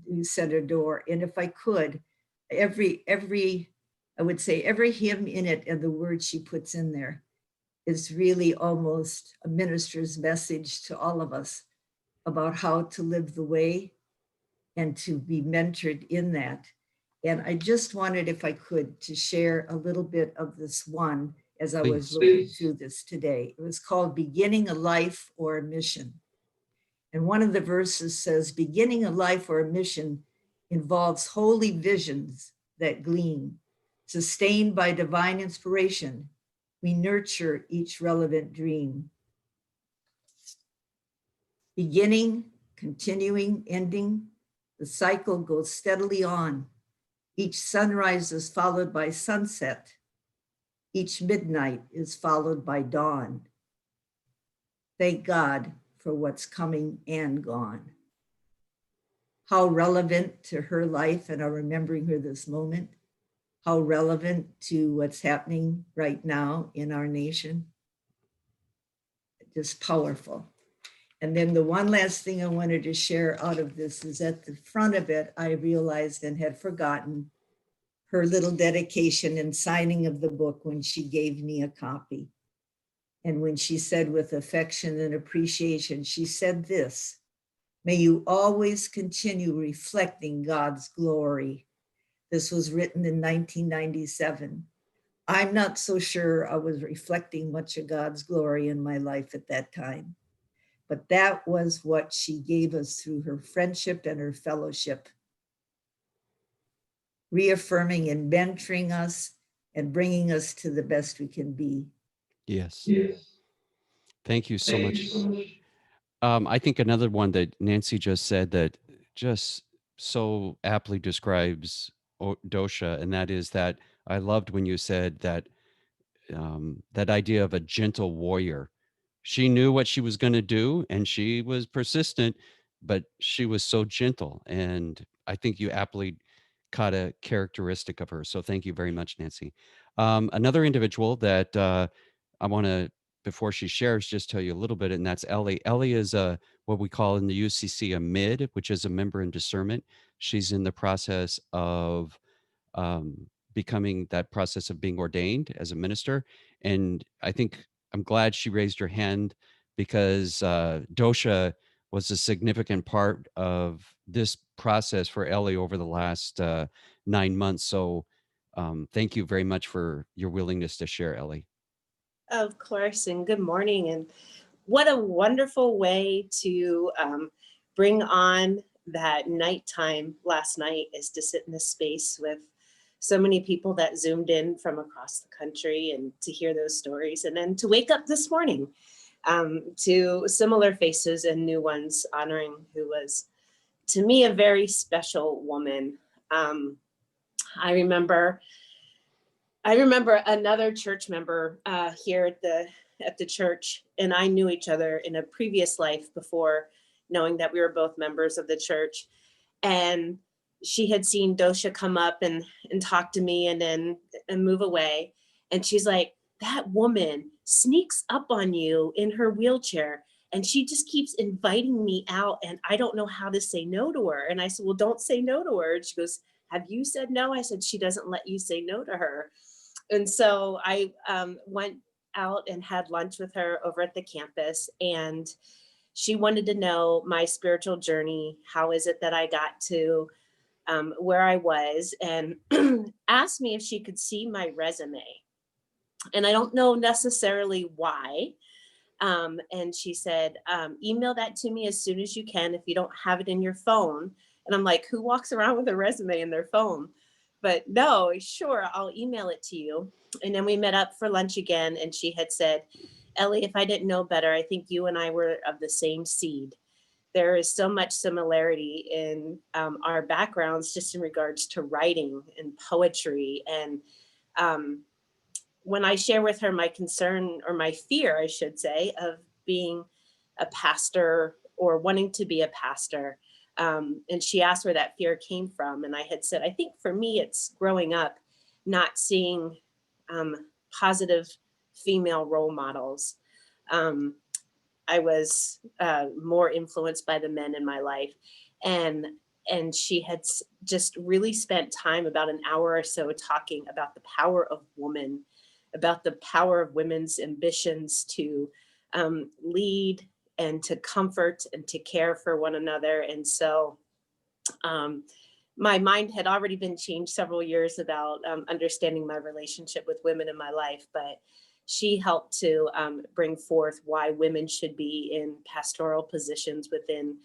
to Center Door. And if I could, I would say every hymn in it and the words she puts in there is really almost a minister's message to all of us about how to live the way and to be mentored in that. And I just wanted, if I could, to share a little bit of this one as I was looking through this today. It was called Beginning a Life or a Mission. And one of the verses says, beginning a life or a mission involves holy visions that gleam. Sustained by divine inspiration, we nurture each relevant dream. Beginning, continuing, ending, the cycle goes steadily on. Each sunrise is followed by sunset. Each midnight is followed by dawn. Thank God for what's coming and gone. How relevant to her life and our remembering her this moment. How relevant to what's happening right now in our nation. Just powerful. And then the one last thing I wanted to share out of this is at the front of it, I realized and had forgotten her little dedication and signing of the book when she gave me a copy. And when she said with affection and appreciation, she said this, "May you always continue reflecting God's glory." This was written in 1997. I'm not so sure I was reflecting much of God's glory in my life at that time. But that was what she gave us through her friendship and her fellowship, reaffirming and mentoring us and bringing us to the best we can be.
Yes. Thank you so much. I think another one that Nancy just said that just so aptly describes Dosha, and that is that I loved when you said that that idea of a gentle warrior. She knew what she was going to do, and she was persistent, but she was so gentle. And I think you aptly caught a characteristic of her. So thank you very much, Nancy. Another individual that I want to, before she shares, just tell you a little bit, and that's Ellie. Ellie is what we call in the UCC a mid, which is a member in discernment. She's in the process of becoming that process of being ordained as a minister. And I think I'm glad she raised her hand because Dosha was a significant part of this process for Ellie over the last 9 months. So thank you very much for your willingness to share, Ellie.
Of course, and good morning. And what a wonderful way to bring on that nighttime last night is to sit in this space with so many people that zoomed in from across the country and to hear those stories. And then to wake up this morning to similar faces and new ones honoring who was, to me, a very special woman. I remember another church member here at the church, and I knew each other in a previous life before knowing that we were both members of the church. And she had seen Dosha come up and talk to me and move away. And she's like, "That woman sneaks up on you in her wheelchair and she just keeps inviting me out and I don't know how to say no to her." And I said, "Well, don't say no to her." And she goes, "Have you said no?" I said, "She doesn't let you say no to her." And so I went out and had lunch with her over at the campus, and she wanted to know my spiritual journey. How is it that I got to where I was, and asked me if she could see my resume. And I don't know necessarily why. And she said, email that to me as soon as you can if you don't have it in your phone. And I'm like, who walks around with a resume in their phone? But no, sure, I'll email it to you. And then we met up for lunch again, and she had said, "Ellie, if I didn't know better, I think you and I were of the same seed." There is so much similarity in our backgrounds just in regards to writing and poetry. And when I share with her my concern, or my fear, I should say, of being a pastor or wanting to be a pastor, and she asked where that fear came from. And I had said, I think for me, it's growing up not seeing positive female role models. I was more influenced by the men in my life. And she had just really spent time, about an hour or so, talking about the power of woman, about the power of women's ambitions to lead and to comfort and to care for one another. And so my mind had already been changed several years about understanding my relationship with women in my life, but she helped to bring forth why women should be in pastoral positions within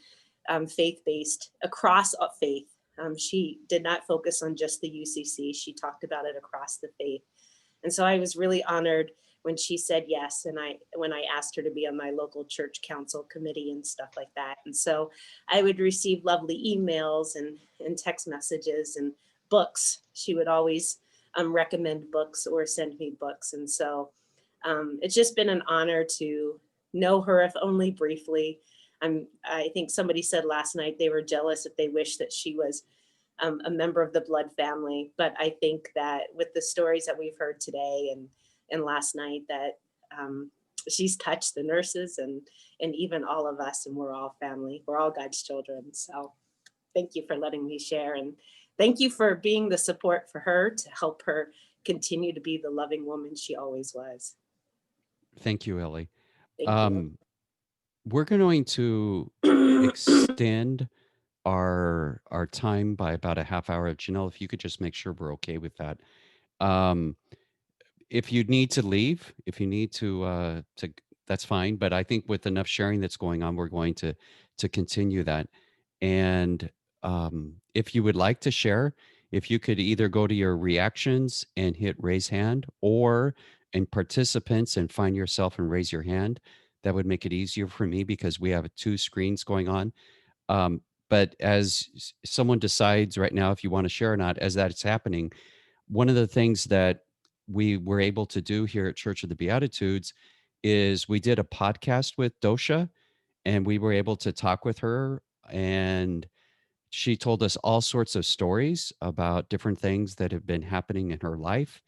faith-based, across faith. She did not focus on just the UCC. She talked about it across the faith. And so I was really honored when she said yes, and when I asked her to be on my local church council committee and stuff like that. And so I would receive lovely emails and text messages and books. She would always recommend books or send me books. And so it's just been an honor to know her, if only briefly. I think somebody said last night they were jealous if they wish that she was a member of the blood family. But I think that with the stories that we've heard today and last night, that she's touched the nurses and even all of us, and we're all family. We're all God's children. So thank you for letting me share, and thank you for being the support for her to help her continue to be the loving woman she always was.
Thank you, Ellie.
Thank
We're going to
you.
extend our time by about a half hour. Janelle, if you could just make sure we're okay with that. Um, if you need to leave, if you need to, that's fine. But I think with enough sharing that's going on, we're going to continue that. And if you would like to share, if you could either go to your reactions and hit raise hand, or in participants and find yourself and raise your hand, that would make it easier for me because we have two screens going on. But as someone decides right now if you want to share or not, as that's happening, one of the things that we were able to do here at Church of the Beatitudes is we did a podcast with Dosia, and we were able to talk with her, and she told us all sorts of stories about different things that have been happening in her life.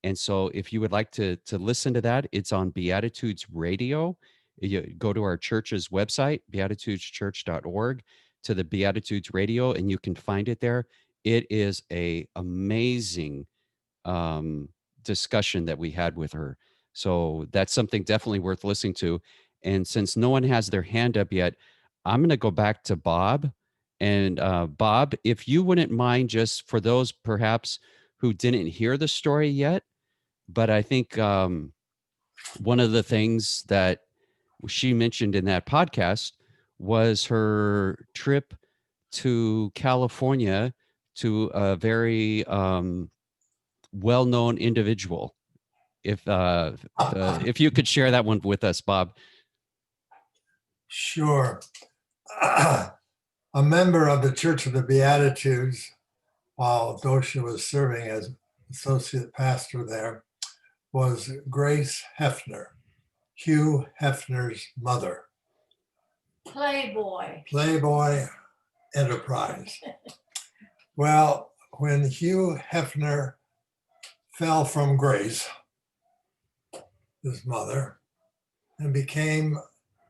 And so if you would like to listen to that, it's on Beatitudes Radio. You go to our church's website, beatitudeschurch.org, to the Beatitudes Radio, and you can find it there. It is a amazing um, discussion that we had with her. So that's something definitely worth listening to. And since no one has their hand up yet, I'm going to go back to Bob. And Bob, if you wouldn't mind, just for those perhaps who didn't hear the story yet, but I think one of the things that she mentioned in that podcast was her trip to California to a very well-known individual. If you could share that one with us, Bob.
Sure. A member of the Church of the Beatitudes, while Dosia was serving as associate pastor there, was Grace Hefner, Hugh Hefner's mother. Playboy Enterprise. Well, when Hugh Hefner fell from Grace, his mother, and became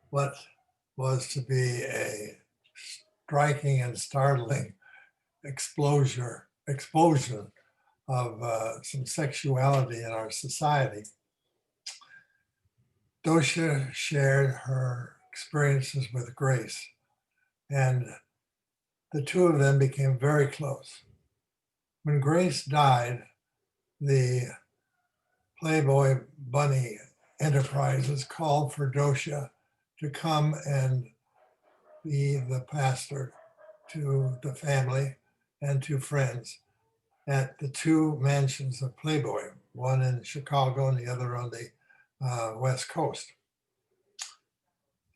what was to be a striking and startling explosion of some sexuality in our society, Dosia shared her experiences with Grace, and the two of them became very close. When Grace died, the Playboy Bunny Enterprises called for Dosia to come and be the pastor to the family and to friends at the two mansions of Playboy, one in Chicago and the other on the West Coast.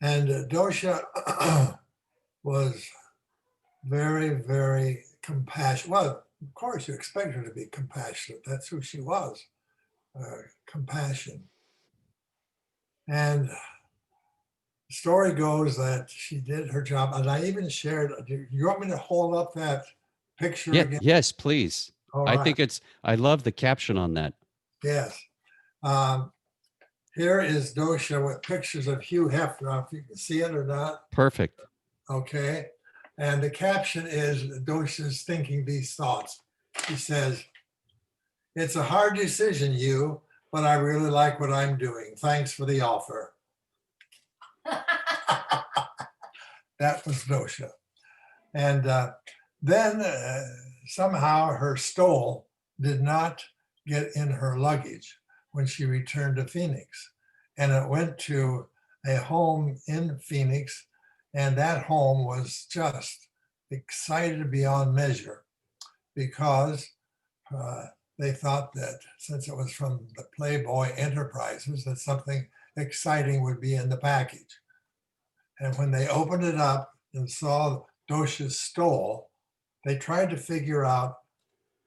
And Dosia was very, very compassionate. Well, of course, you expect her to be compassionate. That's who she was, compassion. And the story goes that she did her job. And I even shared, do you want me to hold up that picture again?
Yes, please.
All
I
right.
think I love the caption on that.
Yes. Here is Dosia with pictures of Hugh Hefner, if you can see it or not.
Perfect.
Okay. And the caption is Dosia's thinking these thoughts. He says, "It's a hard decision, Hugh, but I really like what I'm doing. Thanks for the offer." That was Dosia. And then somehow her stole did not get in her luggage when she returned to Phoenix. And it went to a home in Phoenix, and that home was just excited beyond measure because they thought that since it was from the Playboy Enterprises, that something exciting would be in the package. And when they opened it up and saw Dosia's stole, they tried to figure out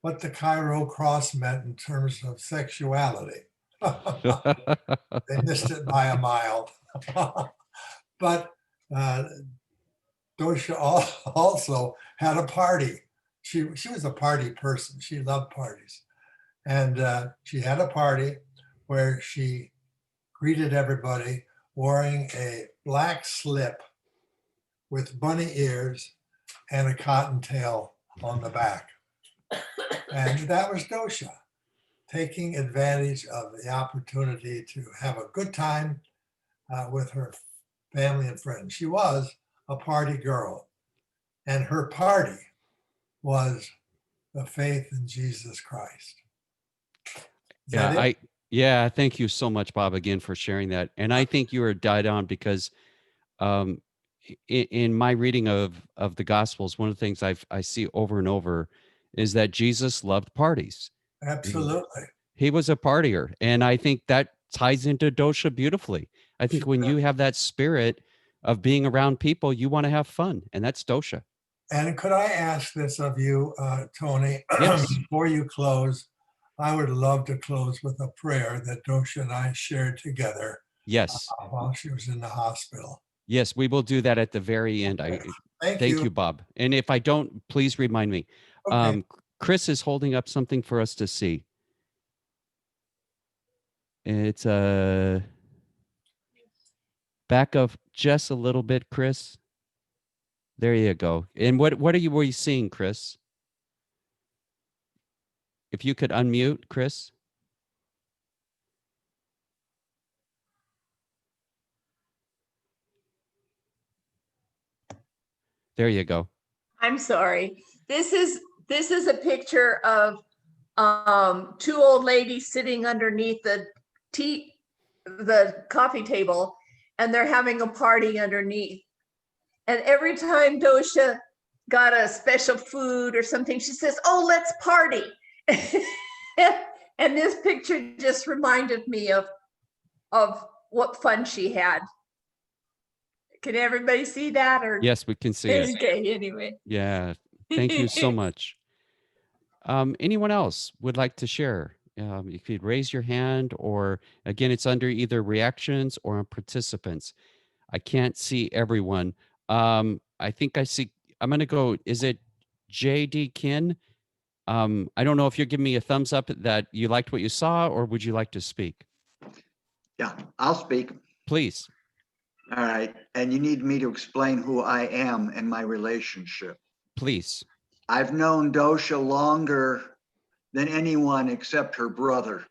what the Cairo cross meant in terms of sexuality. They missed it by a mile. But Dosia also had a party. She was a party person. She loved parties. And she had a party where she greeted everybody wearing a black slip with bunny ears and a cottontail on the back. And that was Dosia, taking advantage of the opportunity to have a good time with her family and friends. She was a party girl, and her party was the faith in Jesus Christ. Is
Yeah,
that it?
thank you so much, Bob, again for sharing that. And I think you were dead on because um, in my reading of the Gospels, one of the things I see over and over is that Jesus loved parties.
Absolutely.
He was a partier, and I think that ties into Dosha beautifully. I think when you have that spirit of being around people, you want to have fun, and that's Dosha.
And could I ask this of you, Tony,
Yes.
before you close? I would love to close with a prayer that Dosia and I shared together
Yes.
while she was in the hospital.
Yes, we will do that at the very end.
Thank
Thank
you.
you, Bob. And if I don't, please remind me.
Okay.
Chris is holding up something for us to see. It's a back up just a little bit, Chris. There you go. And what were you seeing, Chris? If you could unmute, Chris. There you go.
I'm sorry. This is a picture of two old ladies sitting underneath the coffee table, and they're having a party underneath. And every time Dosha got a special food or something, she says, "Oh, let's party." And this picture just reminded me of what fun she had. Can everybody see that? Or
Yes, we can see it.
okay, anyway.
Yeah. Thank you so much. Anyone else would like to share? You could raise your hand, or again, it's under either reactions or on participants. I can't see everyone. I think I see, I'm going to go, is it JD Kin? I don't know if you're giving me a thumbs up that you liked what you saw, or would you like to speak?
Yeah, I'll speak.
Please.
All right. And you need me to explain who I am and my relationship.
Please.
I've known Dosha longer than anyone except her brother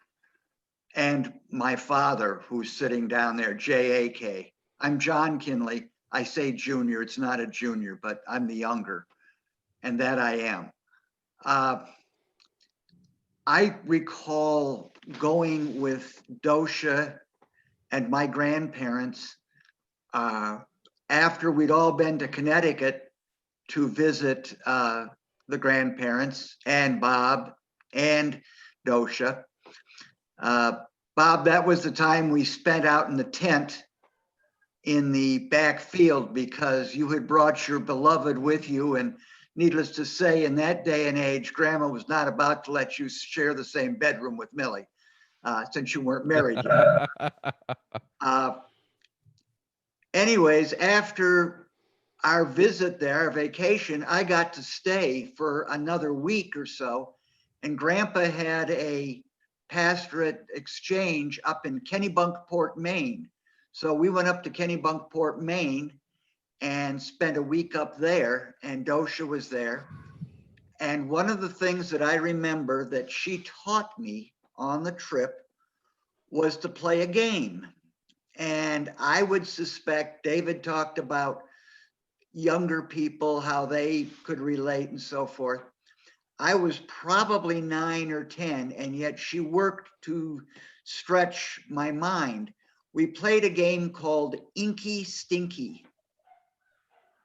and my father, who's sitting down there, JAK. I'm John Kinley. I say junior, it's not a junior, but I'm the younger, and that I am. I recall going with Dosha and my grandparents after we'd all been to Connecticut to visit the grandparents and Bob and Dosha. Bob, that was the time we spent out in the tent in the back field because you had brought your beloved with you, and needless to say, in that day and age, Grandma was not about to let you share the same bedroom with Millie since you weren't married yet. Anyways, after our visit there, our vacation, I got to stay for another week or so, and Grandpa had a pastorate exchange up in Kennebunkport, Maine. So we went up to Kennebunkport, Maine, and spent a week up there, and Dosha was there. And one of the things that I remember that she taught me on the trip was to play a game. And I would suspect David talked about younger people, how they could relate and so forth. I was probably 9 or 10, and yet she worked to stretch my mind. We played a game called Inky Stinky.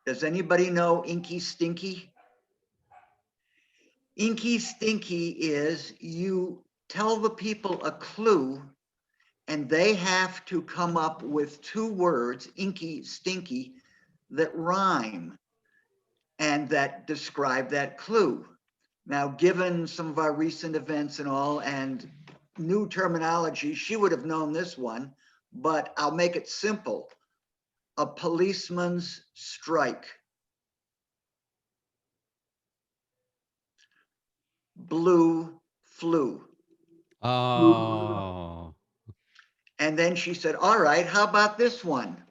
Does anybody know Inky Stinky? Inky Stinky is you tell the people a clue and they have to come up with 2 words, Inky Stinky, that rhyme and that describe that clue. Now, given some of our recent events and all and new terminology, she would have known this one, but I'll make it simple. A policeman's strike. Blue flu.
Oh.
And then she said, all right, how about this one?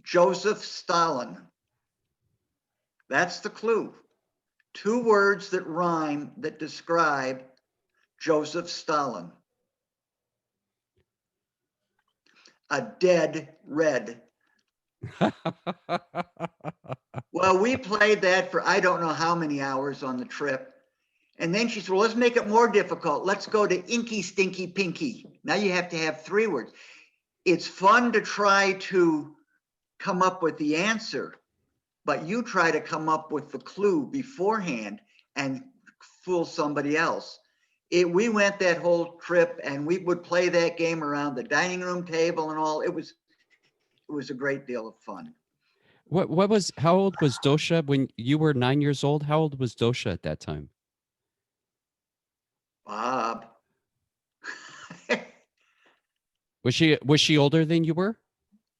Joseph Stalin. That's the clue. 2 words that rhyme that describe Joseph Stalin. A dead red. Well, we played that for I don't know how many hours on the trip. And then she said, well, let's make it more difficult. Let's go to Inky Stinky Pinky. Now you have to have 3 words. It's fun to try to come up with the answer, but you try to come up with the clue beforehand and fool somebody else. We went that whole trip and we would play that game around the dining room table and all. It was a great deal of fun.
How old was Dosia when you were 9 years old? How old was Dosia at that time?
Bob.
Was she older than you were?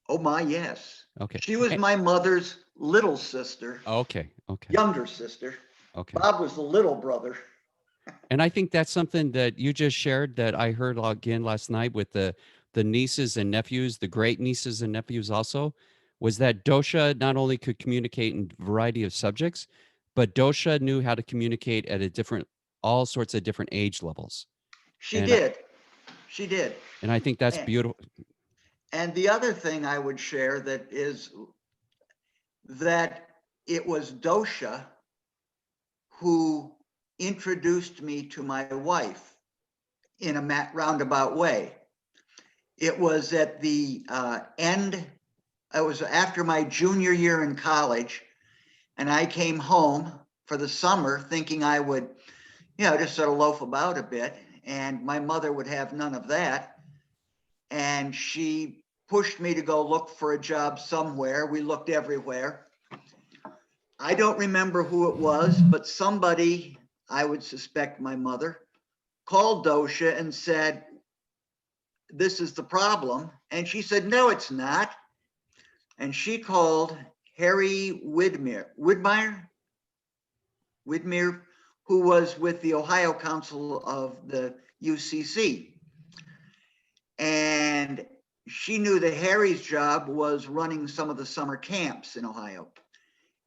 Oh my, yes.
Okay.
She was my mother's little sister.
Okay.
Younger sister.
Okay.
Bob was the little brother.
And I think that's something that you just shared that I heard again last night with the nieces and nephews, the great nieces and nephews also, was that Dosia not only could communicate in a variety of subjects, but Dosia knew how to communicate at all sorts of different age levels.
She did. She did.
And I think that's beautiful.
And the other thing I would share that is that it was Dosia who introduced me to my wife in a roundabout way. It was at the end, it was after my junior year in college, and I came home for the summer thinking I would, just sort of loaf about a bit, and my mother would have none of that. And she pushed me to go look for a job somewhere. We looked everywhere. I don't remember who it was, but somebody, I would suspect my mother, called Dosia and said, this is the problem. And she said, no, it's not. And she called Harry Widmeyer, who was with the Ohio Council of the UCC. And she knew that Harry's job was running some of the summer camps in Ohio.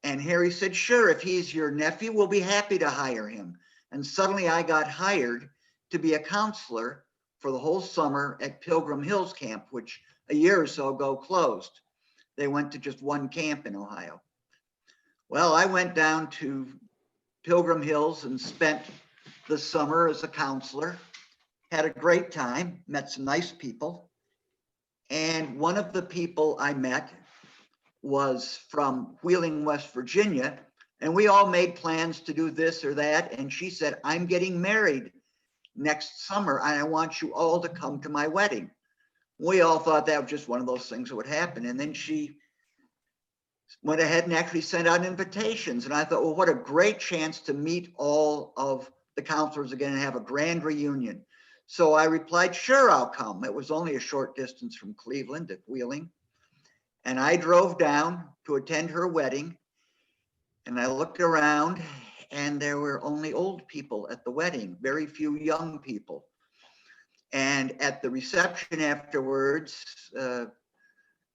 And Harry said, sure, if he's your nephew, we'll be happy to hire him. And suddenly I got hired to be a counselor for the whole summer at Pilgrim Hills Camp, which a year or so ago closed. They went to just one camp in Ohio. Well, I went down to Pilgrim Hills and spent the summer as a counselor, had a great time, met some nice people. And one of the people I met was from Wheeling, West Virginia. And we all made plans to do this or that. And she said, I'm getting married next summer and I want you all to come to my wedding. We all thought that was just one of those things that would happen. And then she went ahead and actually sent out invitations. And I thought, well, what a great chance to meet all of the counselors again and have a grand reunion. So I replied, sure, I'll come. It was only a short distance from Cleveland to Wheeling. And I drove down to attend her wedding. And I looked around and there were only old people at the wedding, very few young people. And at the reception afterwards, the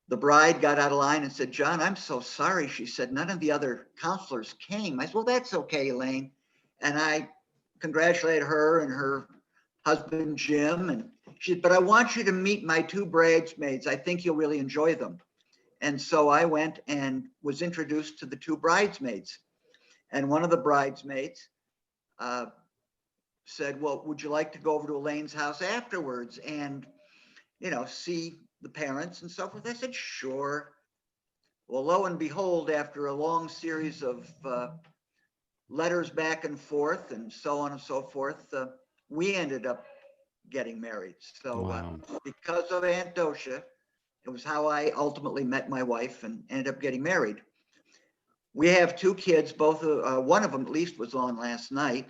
bride got out of line and said, John, I'm so sorry. She said, none of the other counselors came. I said, well, that's okay, Elaine. And I congratulated her and her husband, Jim. And she said, but I want you to meet my 2 bridesmaids. I think you'll really enjoy them. And so I went and was introduced to the 2 bridesmaids. And one of the bridesmaids said, well, would you like to go over to Elaine's house afterwards and, see the parents and so forth? I said, sure. Well, lo and behold, after a long series of letters back and forth and so on and so forth, we ended up getting married. So because of Aunt Dosia, it was how I ultimately met my wife and ended up getting married. We have 2 kids, both one of them at least was on last night.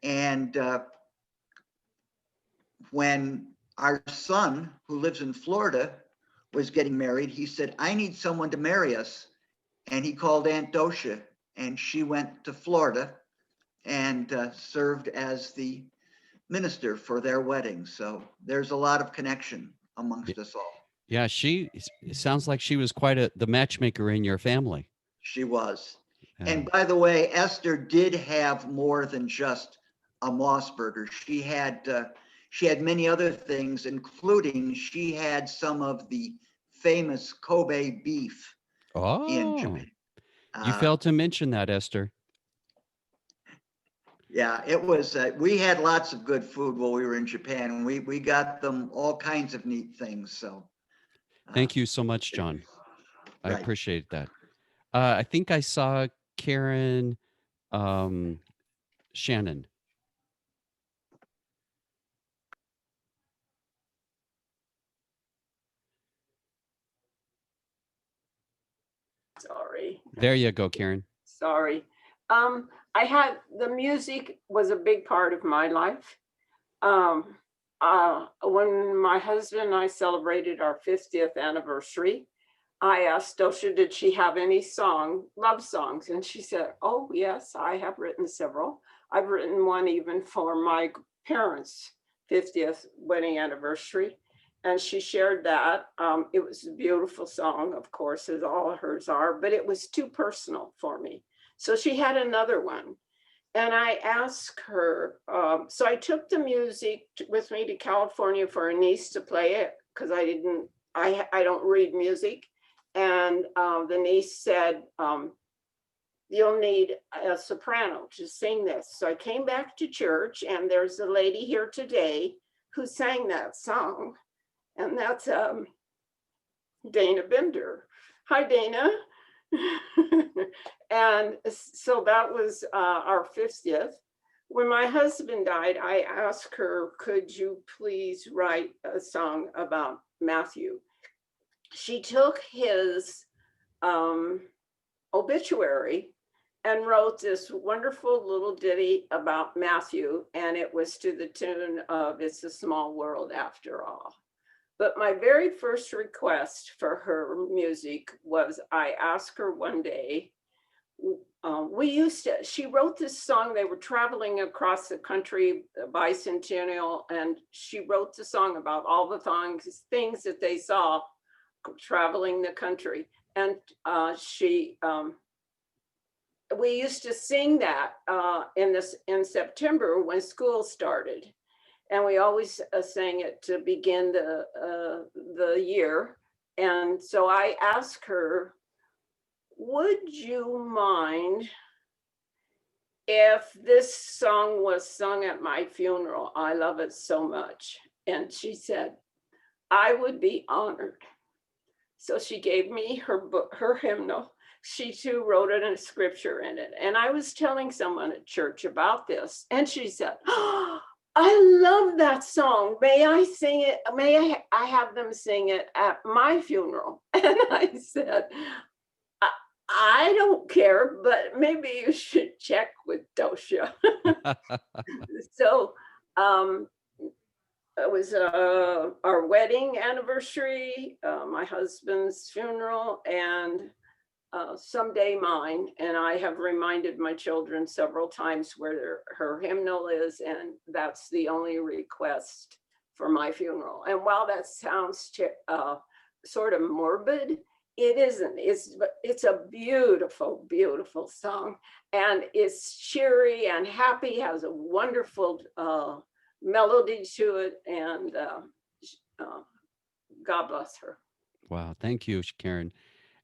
And when our son, who lives in Florida, was getting married. He said, I need someone to marry us. And he called Aunt Dosia, and she went to Florida and served as the minister for their wedding. So there's a lot of connection amongst us all.
Yeah, it sounds like she was quite the matchmaker in your family.
She was.
Yeah.
And by the way, Esther did have more than just a Mossberger. She had many other things, including she had some of the famous Kobe beef in
Oh,
Japan.
you failed to mention that, Esther.
Yeah, it was, we had lots of good food while we were in Japan, and we got them all kinds of neat things. So
Thank you so much, John. I
right.
appreciate that. I think I saw Karen Shannon.
Sorry.
There you go, Karen.
Sorry. I had the music was a big part of my life. When my husband and I celebrated our 50th anniversary, I asked Dosia, did she have any love songs? And she said, oh, yes, I have written several. I've written one even for my parents' 50th wedding anniversary. And she shared that. It was a beautiful song, of course, as all hers are, but it was too personal for me. So she had another one. And I asked her, so I took the music with me to California for a niece to play it because I don't read music. And the niece said, you'll need a soprano to sing this. So I came back to church, and there's a lady here today who sang that song. And that's Dana Bender. Hi, Dana. And so that was our 50th. When my husband died, I asked her, could you please write a song about Matthew? She took his obituary and wrote this wonderful little ditty about Matthew, and it was to the tune of It's a Small World After All. But my very first request for her music was I asked her one day, she wrote this song, they were traveling across the country, bicentennial, and she wrote the song about all the things that they saw traveling the country. And we used to sing that in September when school started. And we always sang it to begin the year. And so I asked her, would you mind if this song was sung at my funeral? I love it so much. And she said, I would be honored. So she gave me her hymnal. She too wrote it in a scripture in it. And I was telling someone at church about this. And she said, oh, I love that song. May I sing it? May I have them sing it at my funeral? And I said, I don't care, but maybe you should check with Dosia. So it was our wedding anniversary, my husband's funeral, and someday mine. And I have reminded my children several times where her hymnal is, and that's the only request for my funeral. And while that sounds sort of morbid, it isn't. It's a beautiful, beautiful song, and it's cheery and happy, has a wonderful melody to it, and God bless her.
Wow. Thank you, Karen.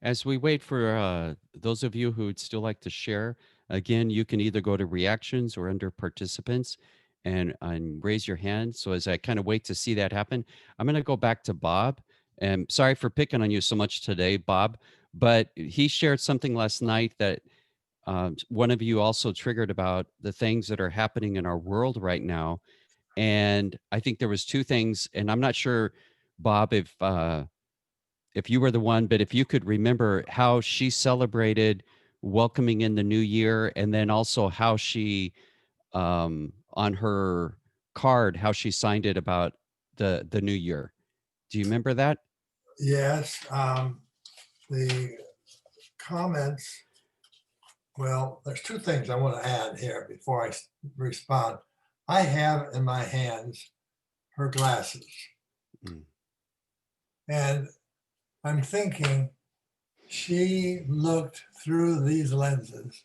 As we wait for those of you who would still like to share, again, you can either go to reactions or under participants and raise your hand. So as I kind of wait to see that happen, I'm going to go back to Bob. And sorry for picking on you so much today, Bob, but he shared something last night that one of you also triggered about the things that are happening in our world right now. And I think there was two things, and I'm not sure, Bob, if you were the one, but if you could remember how she celebrated welcoming in the new year, and then also how she, on her card, how she signed it about the new year? Do you remember that?
Yes, the comments, well, there's two things I want to add here before I respond. I have in my hands her glasses. And I'm thinking she looked through these lenses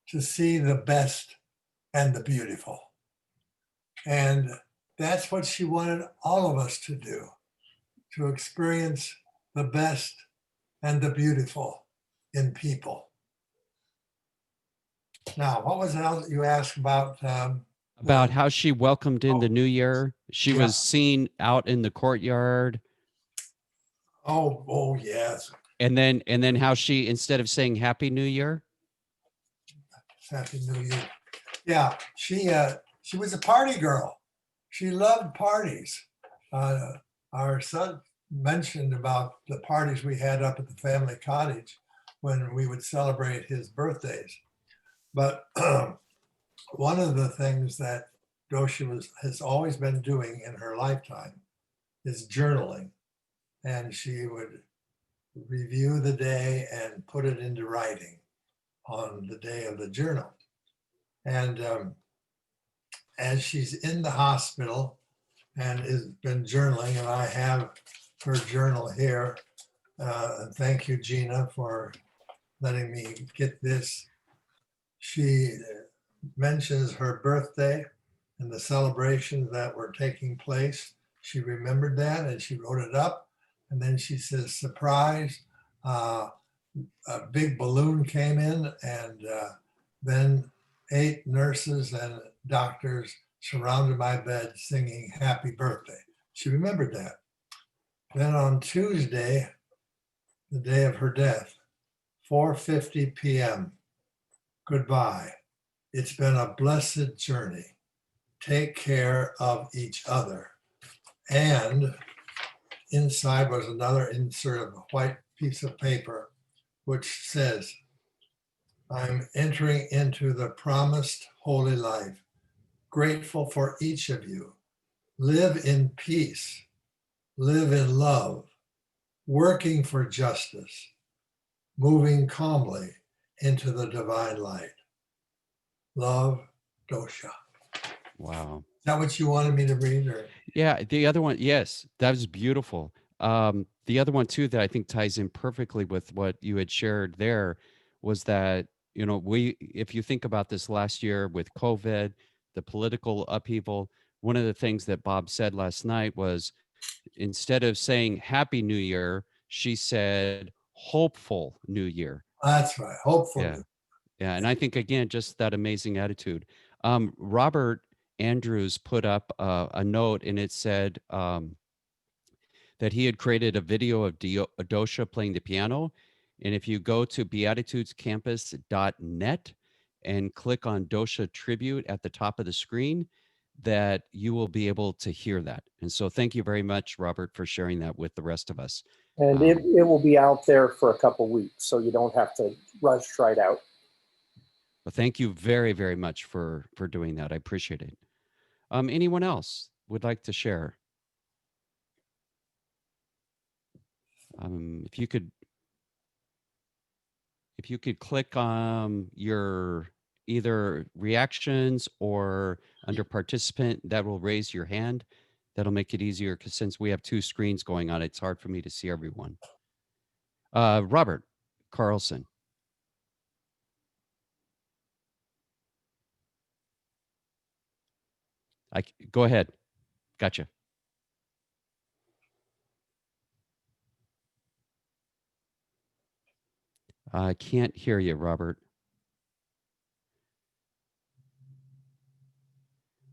to see the best and the beautiful. And that's what she wanted all of us to do, to experience the best and the beautiful in people. Now, what was else you asked about?
About how she welcomed in the new year. She
Yeah.
was seen out in the courtyard.
Oh, yes.
And then how she, instead of saying Happy New Year.
Happy New Year. Yeah, she was a party girl. She loved parties. Our son mentioned about the parties we had up at the family cottage when we would celebrate his birthdays. But one of the things that Dosia has always been doing in her lifetime is journaling. And she would review the day and put it into writing on the day of the journal. And as she's in the hospital and has been journaling, and I have her journal here. Thank you, Gina, for letting me get this. She mentions her birthday and the celebrations that were taking place. She remembered that and she wrote it up. And then she says, surprise, a big balloon came in, and then 8 nurses and doctors surrounded my bed singing happy birthday. She remembered that. Then on Tuesday, the day of her death, 4:50 p.m., goodbye. It's been a blessed journey. Take care of each other. And inside was another insert of a white piece of paper, which says, I'm entering into the promised holy life. Grateful for each of you. Live in peace. Live in love. Working for justice. Moving calmly into the divine light. Love, Dosia.
Wow.
Is that what you wanted me to read? Or?
Yeah, the other one, yes, that was beautiful. The other one too that I think ties in perfectly with what you had shared there was that, if you think about this last year with COVID, the political upheaval, one of the things that Bob said last night was, instead of saying Happy New Year, she said Hopeful New Year.
That's right. Hopeful.
Yeah. Yeah. And I think, again, just that amazing attitude. Robert Andrews put up a note, and it said that he had created a video of Dosia playing the piano. And if you go to beatitudescampus.net and click on Dosia Tribute at the top of the screen, that you will be able to hear that. And so thank you very much, Robert, for sharing that with the rest of us.
And it will be out there for a couple weeks, so you don't have to rush right out.
Well, thank you very, very much for doing that. I appreciate it. Anyone else would like to share? If you could click on your either reactions or under participant, that will raise your hand. That'll make it easier, because since we have 2 screens going on, it's hard for me to see everyone. Robert Carlson. Go ahead. Gotcha. I can't hear you, Robert.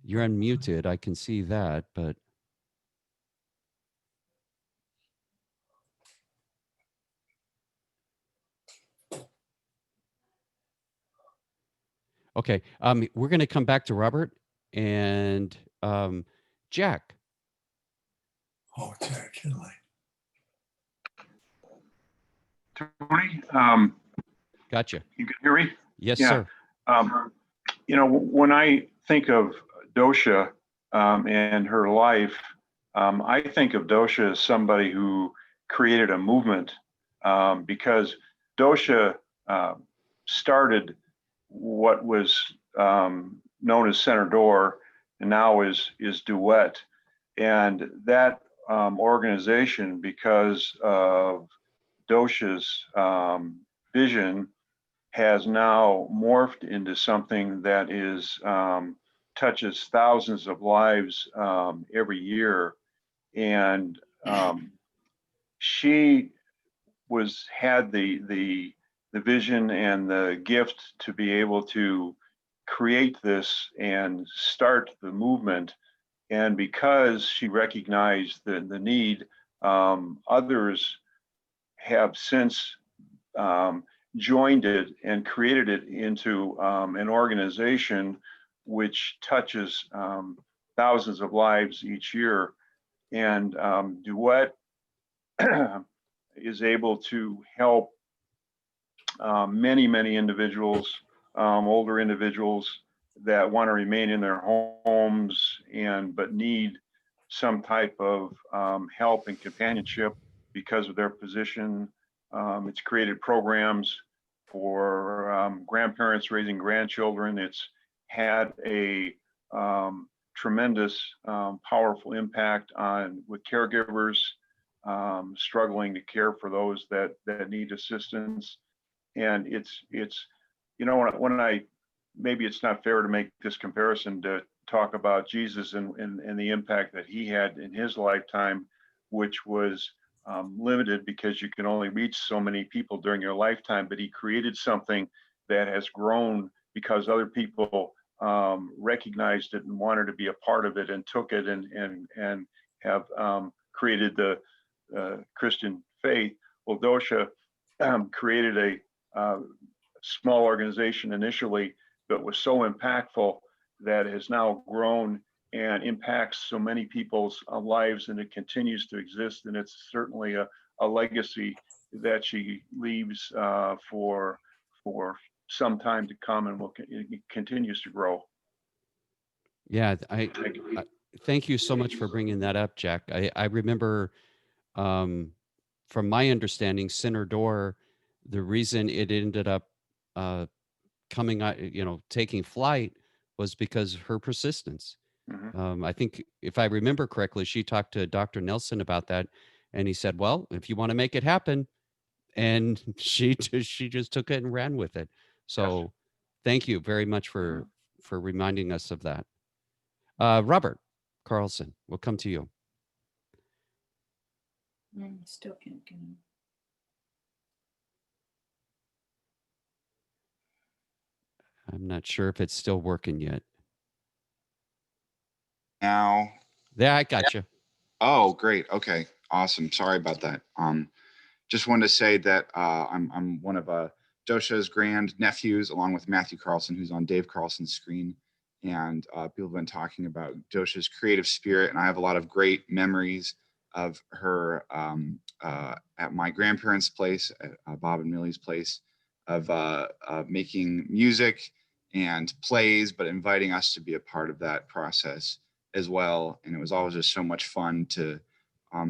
You're unmuted. I can see that, but. Okay. We're going to come back to Robert and Jack.
Oh, Jack Kinley.
Tony,
gotcha.
You can hear me?
Yes, sir.
When I think of Dosia and her life, I think of Dosia as somebody who created a movement, because Dosia started what was known as Center Door and now is Duet. And that organization, because of Dosia's vision, has now morphed into something that is touches thousands of lives every year. And she had the vision and the gift to be able to create this and start the movement. And because she recognized the need, others have since joined it and created it into an organization which touches thousands of lives each year. And Duet is able to help many individuals, older individuals that want to remain in their homes but need some type of help and companionship because of their position. It's created programs for grandparents raising grandchildren. It's had a tremendous, powerful impact with caregivers struggling to care for those that need assistance. And it's when I maybe it's not fair to make this comparison to talk about Jesus and the impact that he had in his lifetime, which was limited because you can only reach so many people during your lifetime. But he created something that has grown because other people recognized it and wanted to be a part of it and took it and have created the Christian faith. Well, Dosia created a small organization initially, but was so impactful that has now grown and impacts so many people's lives, and it continues to exist. And it's certainly a legacy that she leaves for some time to come, and it continues to grow.
Yeah, I thank you so much for bringing that up, Jack. I remember, from my understanding, Center Door, the reason it ended up coming out, taking flight, was because of her persistence.
Mhm.
I think if I remember correctly, she talked to Dr. Nelson about that, and he said, "Well, if you want to make it happen," and she just took it and ran with it. So, thank you very much for reminding us of that. Robert Carlson, we'll come to you.
Still can't get him.
I'm not sure if it's still working yet.
Now.
Yeah, I got you.
Oh, great. Okay, awesome. Sorry about that. Just wanted to say that I'm one of Dosia's grand nephews, along with Matthew Carlson, who's on Dave Carlson's screen. And people have been talking about Dosia's creative spirit, and I have a lot of great memories of her at my grandparents' place, at Bob and Millie's place, of making music and plays, but inviting us to be a part of that process as well. And it was always just so much fun to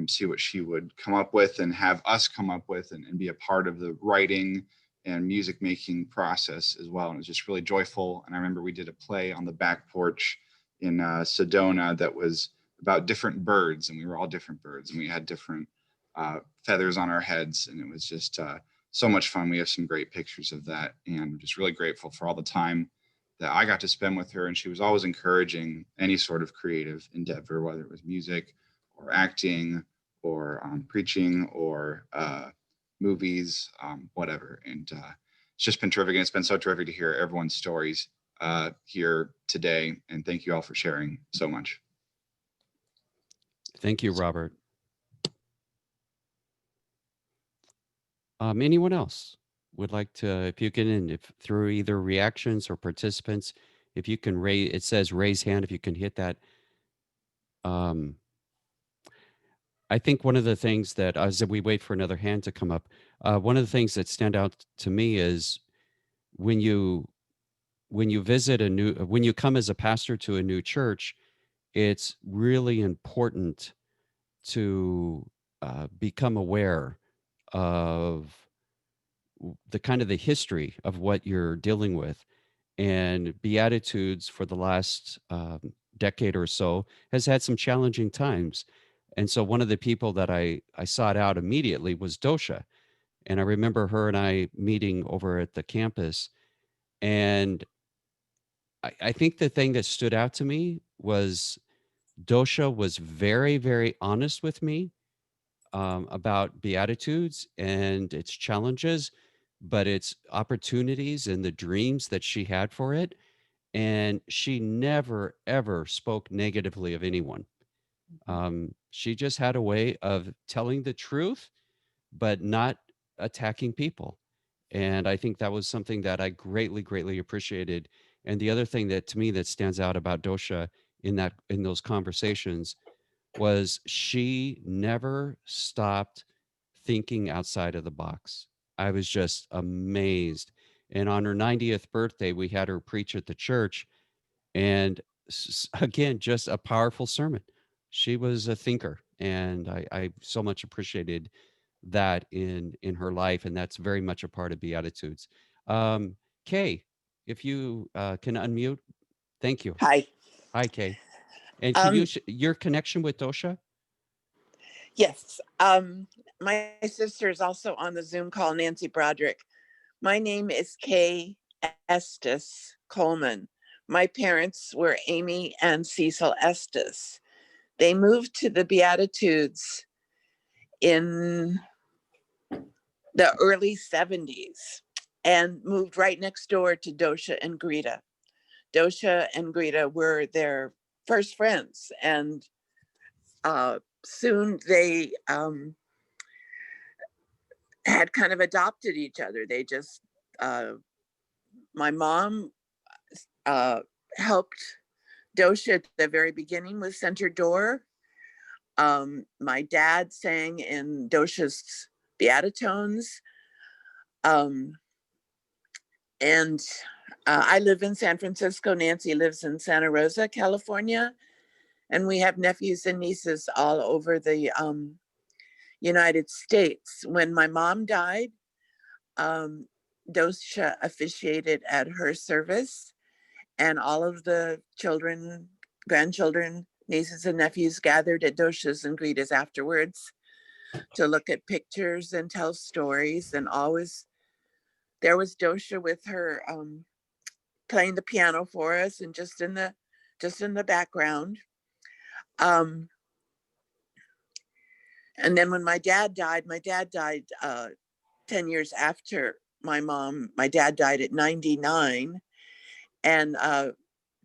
see what she would come up with and have us come up with and be a part of the writing and music making process as well. And it was just really joyful. And I remember we did a play on the back porch in Sedona that was about different birds, and we were all different birds, and we had different feathers on our heads. And it was just so much fun. We have some great pictures of that, and I'm just really grateful for all the time that I got to spend with her. And she was always encouraging any sort of creative endeavor, whether it was music or acting or preaching or movies, whatever. And it's just been terrific. And it's been so terrific to hear everyone's stories here today. And thank you all for sharing so much.
Thank you, Robert. Anyone else would like to, if you can, if through either reactions or participants, if you can raise, it says raise hand, if you can hit that. I think one of the things that, as we wait for another hand to come up, one of the things that stand out to me is when you visit when you come as a pastor to a new church, it's really important to become aware of the kind of the history of what you're dealing with. And Beatitudes for the last decade or so has had some challenging times. And so one of the people that I sought out immediately was Dosha. And I remember her and I meeting over at the campus. And I think the thing that stood out to me was Dosha was very, very honest with me about Beatitudes and its challenges, but its opportunities and the dreams that she had for it. And she never, ever spoke negatively of anyone. She just had a way of telling the truth, but not attacking people. And I think that was something that I greatly, greatly appreciated. And the other thing that to me that stands out about Dosha in those conversations was she never stopped thinking outside of the box. I was just amazed. And on her 90th birthday, we had her preach at the church. And again, just a powerful sermon. She was a thinker. And I so much appreciated that in her life. And that's very much a part of Beatitudes. Kay, if you can unmute, thank you.
Hi.
Hi, Kay. And can you,
Um,
your connection with Dosha?
yes. My sister is also on the Zoom call, Nancy Broderick. My name is Kay Estes Coleman. My parents were Amy and Cecil Estes. They moved to the Beatitudes in the early 70s and moved right next door to Dosia and Greta. Dosia and Greta were their first friends, and soon they had kind of adopted each other. They just, my mom helped Dosia at the very beginning with Center Door. My dad sang in Dosha's Beatitones. And I live in San Francisco. Nancy lives in Santa Rosa, California. And we have nephews and nieces all over the United States. When my mom died, Dosia officiated at her service, and all of the children, grandchildren, nieces and nephews gathered at Dosia's and Greta's afterwards to look at pictures and tell stories. And always there was Dosia with her playing the piano for us and just in the background. And then when my dad died 10 years after my mom. My dad died at 99, and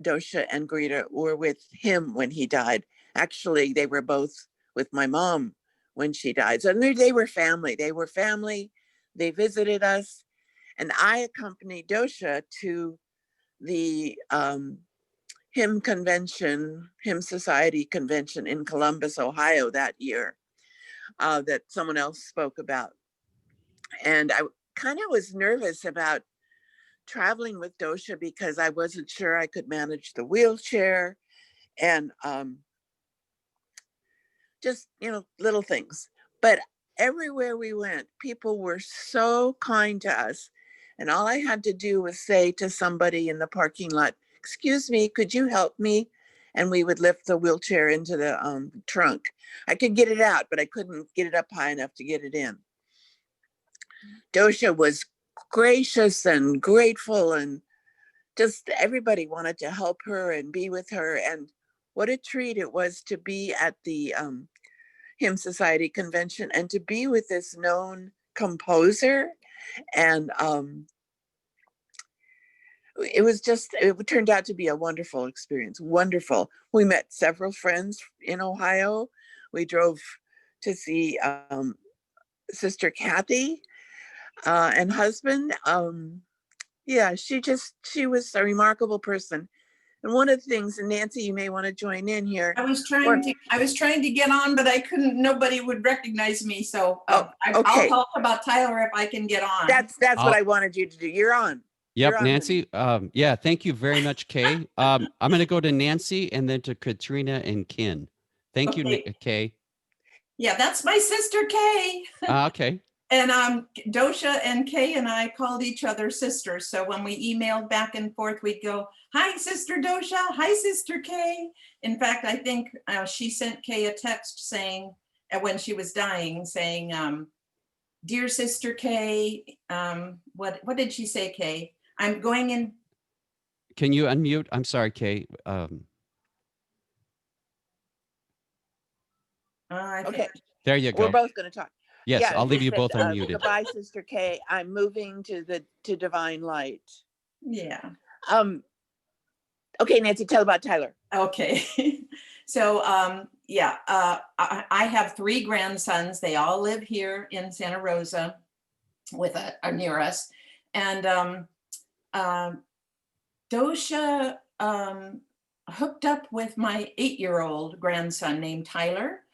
Dosia and Greta were with him when he died. Actually, they were both with my mom when she died. So they were family. They were family. They visited us, and I accompanied Dosia to the hymn convention, hymn society convention in Columbus, Ohio that year that someone else spoke about. And I kind of was nervous about traveling with Dosia because I wasn't sure I could manage the wheelchair and just, little things. But everywhere we went, people were so kind to us. And all I had to do was say to somebody in the parking lot, "Excuse me, could you help me?" And we would lift the wheelchair into the trunk. I could get it out, but I couldn't get it up high enough to get it in. Dosia was gracious and grateful, and just everybody wanted to help her and be with her. And what a treat it was to be at the Hymn Society convention and to be with this known composer. And it turned out to be a wonderful experience. Wonderful. We met several friends in Ohio. We drove to see Sister Kathy and husband. Yeah, she was a remarkable person. And one of the things, and Nancy, you may want to join in here.
I was trying to get on, but I couldn't. Nobody would recognize me. So
okay.
I'll talk about Tyler if I can get on.
That's what I wanted you to do. You're on.
Yep,
You're on,
Nancy. Yeah, thank you very much, Kay. I'm going to go to Nancy and then to Katrina and Ken. Thank you,
Okay.
Kay.
Yeah, that's my sister Kay.
Okay.
And Dosia and Kay and I called each other sisters. So when we emailed back and forth, we'd go, "Hi, Sister Dosia. Hi, Sister Kay." In fact, I think she sent Kay a text saying, when she was dying, saying, "Dear Sister Kay," what did she say, Kay? "I'm going in."
Can you unmute? I'm sorry, Kay.
Okay,
There you
we're
go.
both going to talk.
Yes,
Yeah,
I'll leave
just
you
said,
both unmuted.
goodbye, Sister Kay. I'm moving to Divine Light.
Yeah.
Okay, Nancy, tell about Tyler.
Okay. So, yeah, I have 3 grandsons. They all live here in Santa Rosa with near us. And Dosia hooked up with my 8-year-old grandson named Tyler.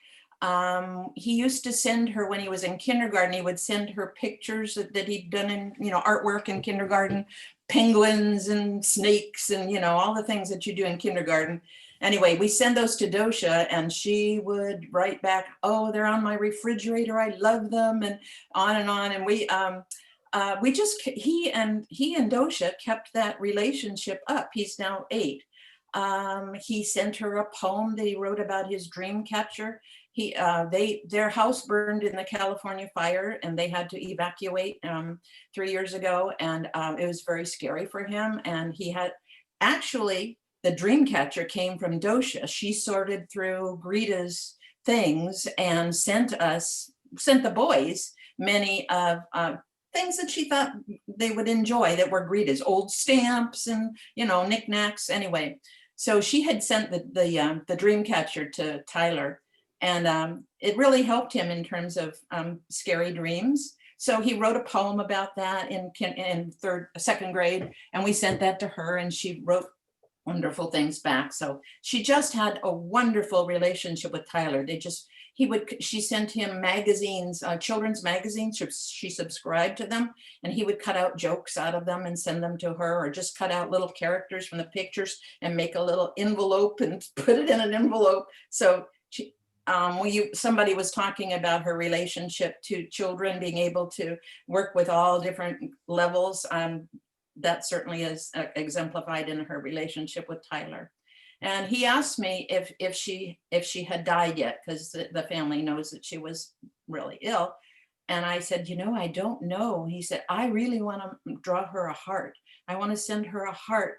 He used to send her, when he was in kindergarten, he would send her pictures that he'd done in, artwork in kindergarten, penguins and snakes and, all the things that you do in kindergarten. Anyway, we send those to Dosia and she would write back, "Oh, they're on my refrigerator. I love them," and on and on. And he and Dosia kept that relationship up. He's now 8. He sent her a poem that he wrote about his dream catcher. Their house burned in the California fire and they had to evacuate 3 years ago. And it was very scary for him. And he had actually, the dream catcher came from Dosia. She sorted through Greta's things and sent the boys many of things that she thought they would enjoy that were Greta's, old stamps and, knickknacks. Anyway, so she had sent the dream catcher to Tyler, and it really helped him in terms of scary dreams. So he wrote a poem about that in 2nd grade, and we sent that to her, and she wrote wonderful things back. So she just had a wonderful relationship with Tyler. She sent him magazines, children's magazines. She subscribed to them, and he would cut out jokes out of them and send them to her, or just cut out little characters from the pictures and make a little envelope and put it in an envelope. So somebody was talking about her relationship to children, being able to work with all different levels. That certainly is exemplified in her relationship with Tyler. And he asked me if she had died yet, because the family knows that she was really ill. And I said, I don't know. He said, "I really want to draw her a heart. I want to send her a heart,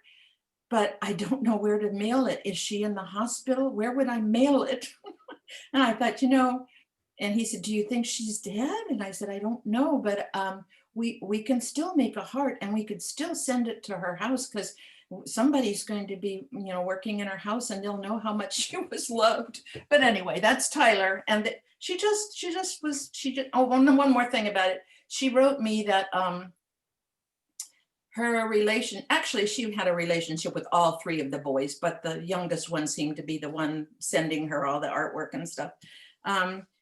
but I don't know where to mail it. Is she in the hospital? Where would I mail it?" And I thought, and he said, "Do you think she's dead?" And I said, "I don't know, but we can still make a heart and we could still send it to her house, because somebody's going to be, working in her house and they'll know how much she was loved." But anyway, that's Tyler. And one more thing about it. She wrote me that actually she had a relationship with all 3 of the boys, but the youngest one seemed to be the one sending her all the artwork and stuff.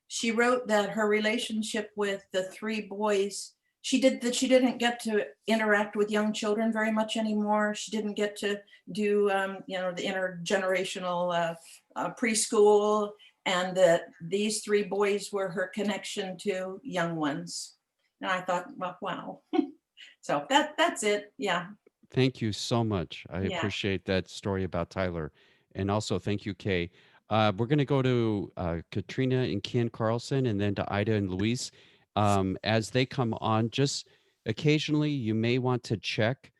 She wrote that her relationship with the 3 boys, she didn't get to interact with young children very much anymore. She didn't get to do, the intergenerational preschool, and that these 3 boys were her connection to young ones. And I thought, well, wow. So that's it. Yeah.
Thank you so much. I
Yeah.
appreciate that story about Tyler. And also, thank you, Kay. We're going to go to Katrina and Ken Carlson, and then to Ida and Luis. As they come on, just occasionally, you may want to check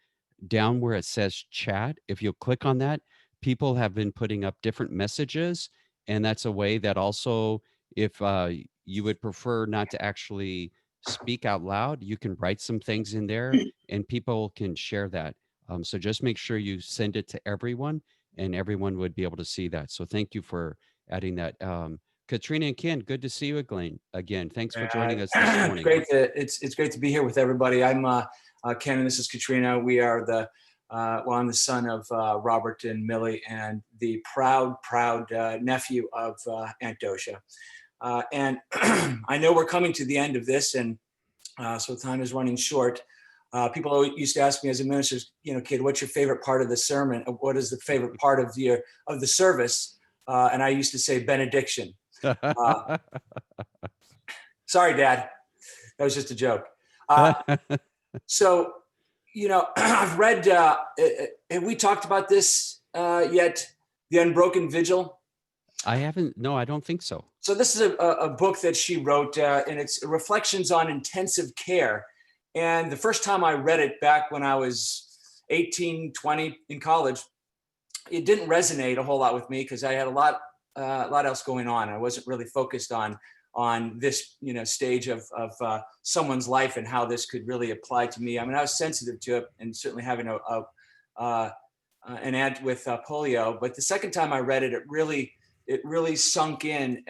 down where it says chat. If you'll click on that, people have been putting up different messages. And that's a way that also, if you would prefer not to actually speak out loud, you can write some things in there and people can share that. So just make sure you send it to everyone and everyone would be able to see that. So thank you for adding that. Katrina and Ken, good to see you again. Thanks for joining us this morning.
It's great to be here with everybody. I'm Ken, and this is Katrina. We are I'm the son of Robert and Millie, and the proud nephew of Aunt Dosia. And I know we're coming to the end of this, and so time is running short. People always used to ask me as a minister, kid, what's your favorite part of the sermon? What is the favorite part of the service? And I used to say benediction. Sorry, Dad. That was just a joke. So, I've read, have we talked about this yet? The Unbroken Vigil?
I haven't. No, I don't think so.
So this is a book that she wrote, and it's reflections on intensive care. And the first time I read it back when I was 18, 20 in college, it didn't resonate a whole lot with me because I had a lot else going on. I wasn't really focused on this, stage of someone's life and how this could really apply to me. I mean, I was sensitive to it, and certainly having an aunt with polio. But the second time I read it, it really sunk in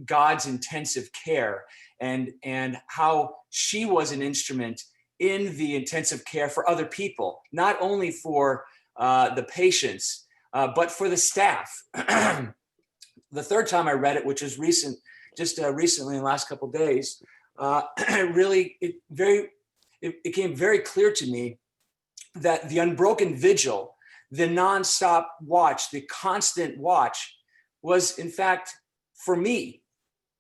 God's intensive care and how she was an instrument in the intensive care for other people, not only for the patients, but for the staff. The third time I read it, which was recently in the last couple of days, it became very clear to me that the unbroken vigil, the nonstop watch, the constant watch, was in fact for me,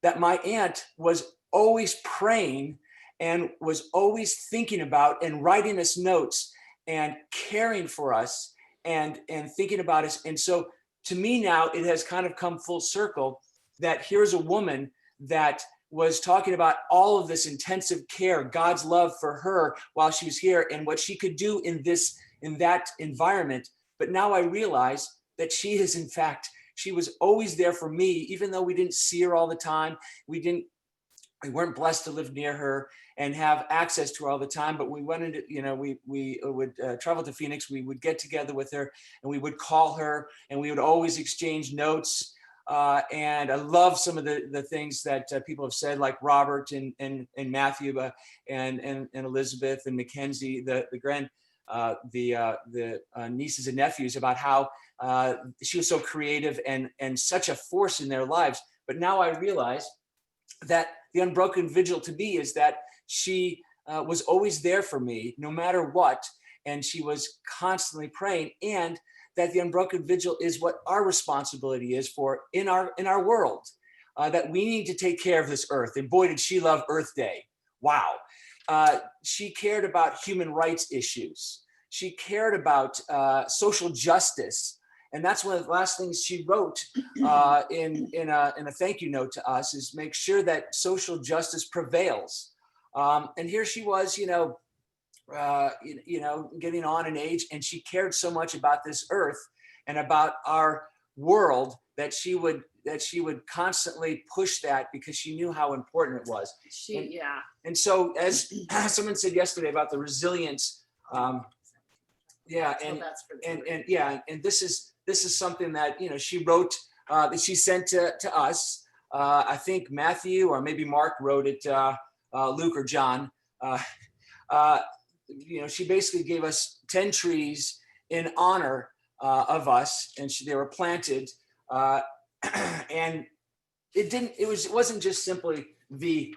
that my aunt was always praying and was always thinking about and writing us notes and caring for us and thinking about us. And so to me now, it has kind of come full circle that here's a woman that was talking about all of this intensive care, God's love for her while she was here and what she could do in that environment. But now I realize that she was always there for me, even though we didn't see her all the time. We weren't blessed to live near her and have access to her all the time, but we went into, we would travel to Phoenix. We would get together with her and we would call her and we would always exchange notes. And I love some of the things that people have said, like Robert and Matthew and Elizabeth and Mackenzie, the nieces and nephews, about how she was so creative and such a force in their lives. But now I realize that the unbroken vigil to me is that she was always there for me no matter what, and she was constantly praying, and that the unbroken vigil is what our responsibility is for in our world, that we need to take care of this earth. And boy, did she love Earth Day. Wow. She cared about human rights issues. She cared about social justice. And that's one of the last things she wrote in a thank you note to us, is make sure that social justice prevails. And here she was, getting on in age, and she cared so much about this earth and about our world that she would constantly push that because she knew how important it was. And so, as someone said yesterday about the resilience, and this is something that she wrote, that she sent to us. I think Matthew or maybe Mark wrote it, Luke or John. She basically gave us 10 trees in honor of us, and they were planted. And it wasn't just simply the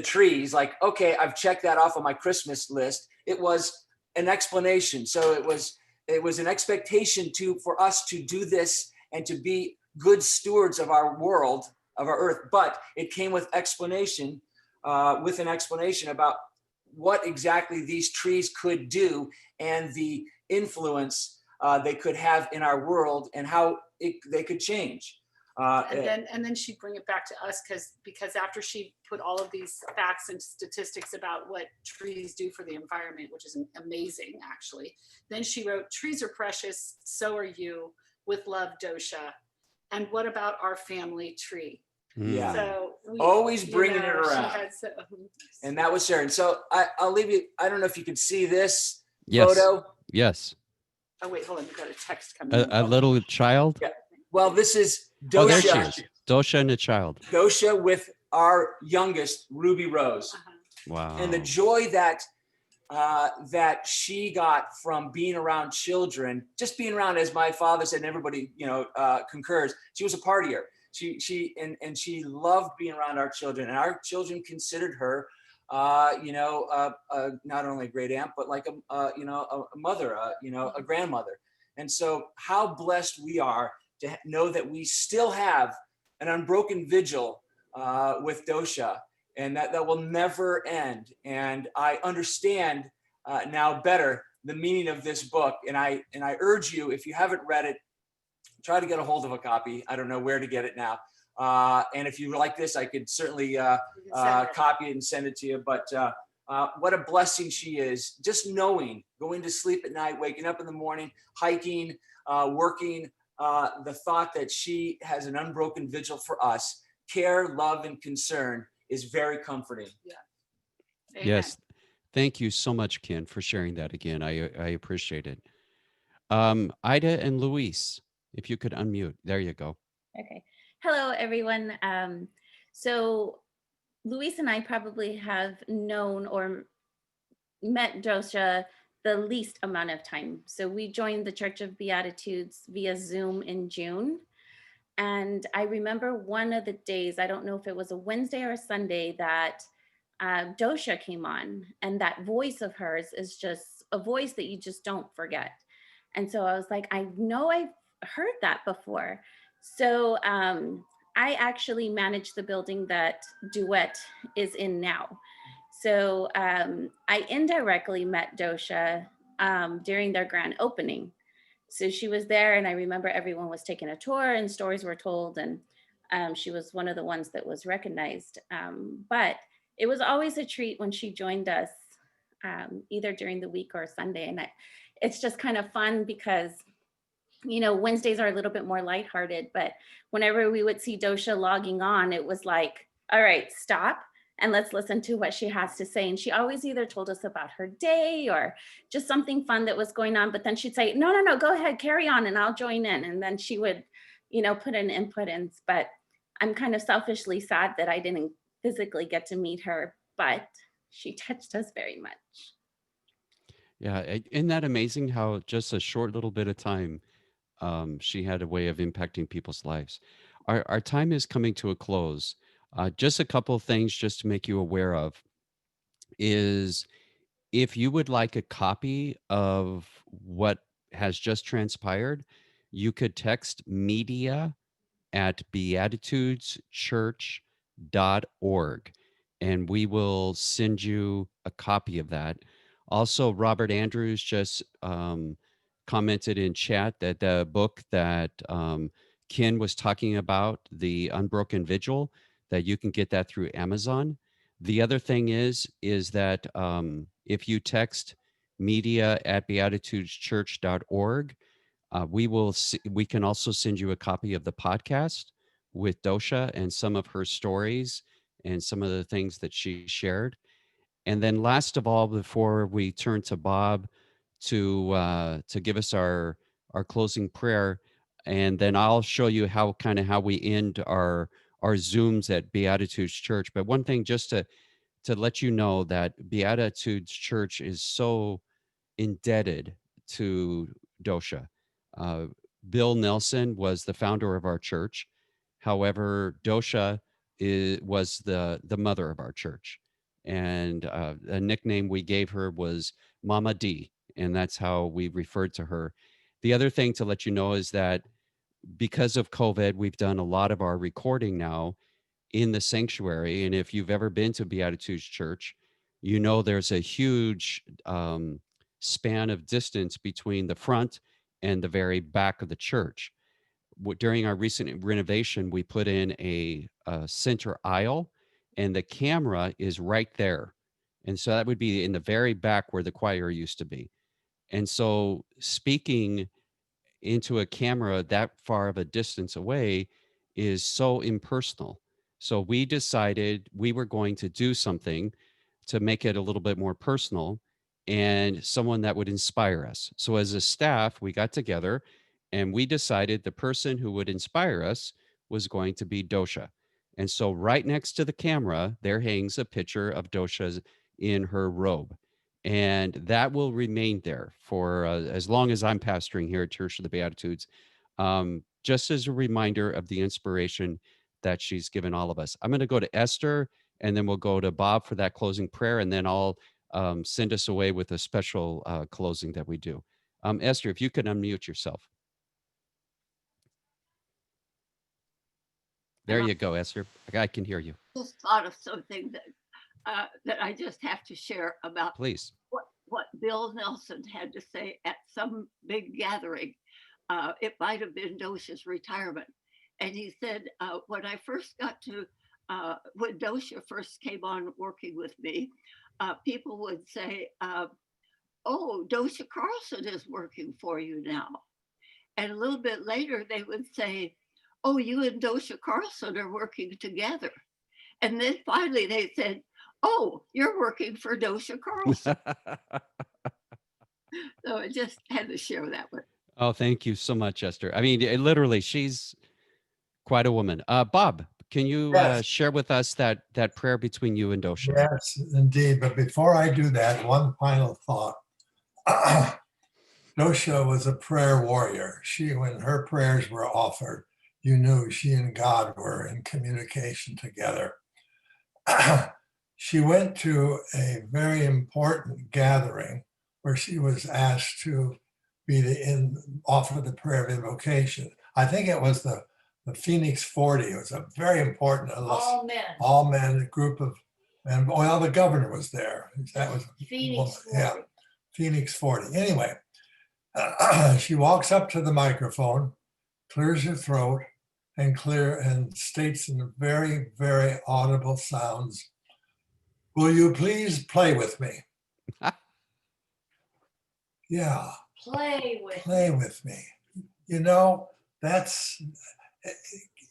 trees, like, okay, I've checked that off on my Christmas list. It was an explanation. So it was an expectation for us to do this and to be good stewards of our world, of our earth. But it came with an explanation about what exactly these trees could do and the influence they could have in our world and how they could change.
And then she'd bring it back to us because after she put all of these facts and statistics about what trees do for the environment, which is amazing actually, then she wrote, "Trees are precious, so are you. With love, Dosia. And what about our family tree?"
Yeah.
So
always bringing it around. And that was Sharon. So I'll leave you. I don't know if you could see this photo.
Yes.
Oh wait, hold on. We got a text coming.
A little child.
Yeah. Well, this is Dosia.
Oh, there she is. Dosia and a child.
Dosia with our youngest, Ruby Rose.
Wow.
And the joy that she got from being around children, just being around, as my father said, and everybody concurs. She was a partier. She loved being around our children, and our children considered her, not only a great aunt, but like a mother, a grandmother. And so, how blessed we are to know that we still have an unbroken vigil with Dosia, and that will never end. And I understand now better the meaning of this book. And I urge you, if you haven't read it, try to get a hold of a copy. I don't know where to get it now. And if you like this, I could certainly copy it and send it to you. But what a blessing she is, just knowing, going to sleep at night, waking up in the morning, hiking, working, the thought that she has an unbroken vigil for us, care, love, and concern is very comforting.
Yeah.
Yes. Thank you so much, Ken, for sharing that again. I appreciate it. Ida and Luis, if you could unmute. There you go.
Okay. Hello, everyone. So Luis and I probably have known or met Dosia the least amount of time. So we joined the Church of Beatitudes via Zoom in June. And I remember one of the days, I don't know if it was a Wednesday or a Sunday, that Dosia came on. And that voice of hers is just a voice that you just don't forget. And so I was like, I know I've heard that before. So I actually manage the building that Duet is in now. So I indirectly met Dosia during their grand opening. So she was there, and I remember everyone was taking a tour and stories were told, and she was one of the ones that was recognized. But it was always a treat when she joined us, either during the week or Sunday. And it's just kind of fun because, you know, Wednesdays are a little bit more lighthearted, but whenever we would see Dosia logging on, it was like, all right, stop and let's listen to what she has to say. And she always either told us about her day or just something fun that was going on, but then she'd say, no, go ahead, carry on and I'll join in. And then she would, you know, put an input in. But I'm kind of selfishly sad that I didn't physically get to meet her, but she touched us very much.
Yeah. Isn't that amazing how just a short little bit of time she had a way of impacting people's lives? Our time is coming to a close. Just a couple of things just to make you aware of is if you would like a copy of what has just transpired, you could text media@beatitudeschurch.org and we will send you a copy of that. Also, Robert Andrews just commented in chat that the book that Ken was talking about, The Unbroken Vigil, that you can get that through Amazon. The other thing is that if you text media@beatitudeschurch.org, we can also send you a copy of the podcast with Dosia and some of her stories and some of the things that she shared. And then last of all, before we turn to Bob to give us our closing prayer, and then I'll show you how we end our Zooms at Beatitudes Church. But one thing just to let you know that Beatitudes Church is so indebted to Dosia. Uh, Bill Nelson was the founder of our church. However, Dosia was the mother of our church. And a nickname we gave her was Mama D, and that's how we referred to her. The other thing to let you know is that because of COVID, we've done a lot of our recording now in the sanctuary. And if you've ever been to Beatitudes Church, you know there's a huge span of distance between the front and the very back of the church. During our recent renovation, we put in a center aisle, and the camera is right there. And so that would be in the very back where the choir used to be. And so speaking into a camera that far of a distance away is so impersonal. So we decided we were going to do something to make it a little bit more personal and someone that would inspire us. So as a staff, we got together and we decided the person who would inspire us was going to be Dosia. And so right next to the camera, there hangs a picture of Dosia in her robe. And that will remain there for as long as I'm pastoring here at Church of the Beatitudes, just as a reminder of the inspiration that she's given all of us. I'm going to go to Esther, and then we'll go to Bob for that closing prayer, and then I'll send us away with a special closing that we do. Esther, if you could unmute yourself. There you go, Esther. I can hear you.
Just thought of something that I just have to share about
Please.
what Bill Nelson had to say at some big gathering. It might have been Dosia's retirement. And he said, when I first got to, when Dosia first came on working with me, people would say, oh, Dosia Carlson is working for you now. And a little bit later, they would say, oh, you and Dosia Carlson are working together. And then finally they said, oh, you're working for Dosia Carlson. So I just had to share that one.
Oh, thank you so much, Esther. I mean, literally, she's quite a woman. Bob, can you
Yes.
share with us that prayer between you and Dosia?
Yes, indeed. But before I do that, one final thought. Dosia was a prayer warrior. When her prayers were offered, you knew she and God were in communication together. She went to a very important gathering where she was asked to offer the prayer of invocation. I think it was the Phoenix 40. It was a very important, all men group of, and well, the governor was there. That was
Phoenix 40.
Yeah, Phoenix 40. Anyway, she walks up to the microphone, clears her throat, and states in very, very audible sounds, will you please play with me? Yeah.
Play
with me. You know, that's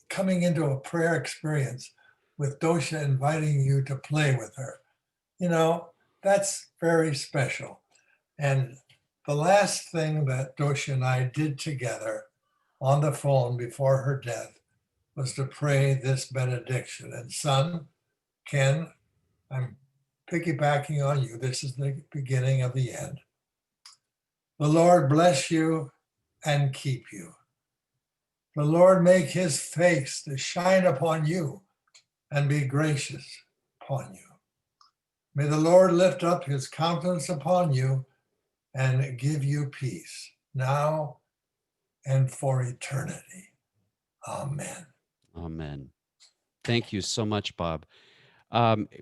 coming into a prayer experience with Dosia inviting you to play with her. You know, that's very special. And the last thing that Dosia and I did together on the phone before her death was to pray this benediction. And son, Ken, I'm piggybacking on you. This is the beginning of the end. The Lord bless you and keep you. The Lord make his face to shine upon you and be gracious upon you. May the Lord lift up his countenance upon you and give you peace now and for eternity. Amen.
Amen. Thank you so much, Bob.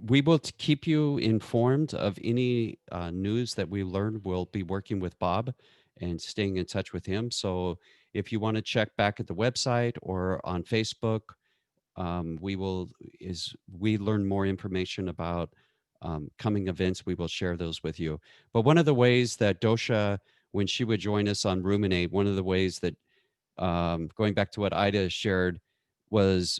We will keep you informed of any news that we learn. We'll be working with Bob and staying in touch with him. So if you want to check back at the website or on Facebook, as we learn more information about coming events, we will share those with you. But one of the ways that Dosia, when she would join us on Ruminate, one of the ways that, going back to what Ida shared, was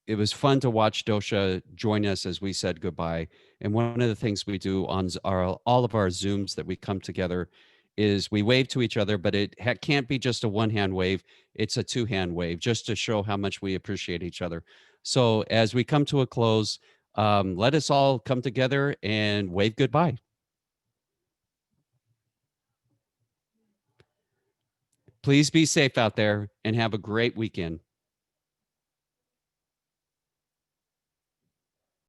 it was fun to watch Dosia join us as we said goodbye. And one of the things we do on all of our Zooms that we come together is we wave to each other, but it can't be just a one-hand wave. It's a two-hand wave, just to show how much we appreciate each other. So as we come to a close, let us all come together and wave goodbye. Please be safe out there and have a great weekend.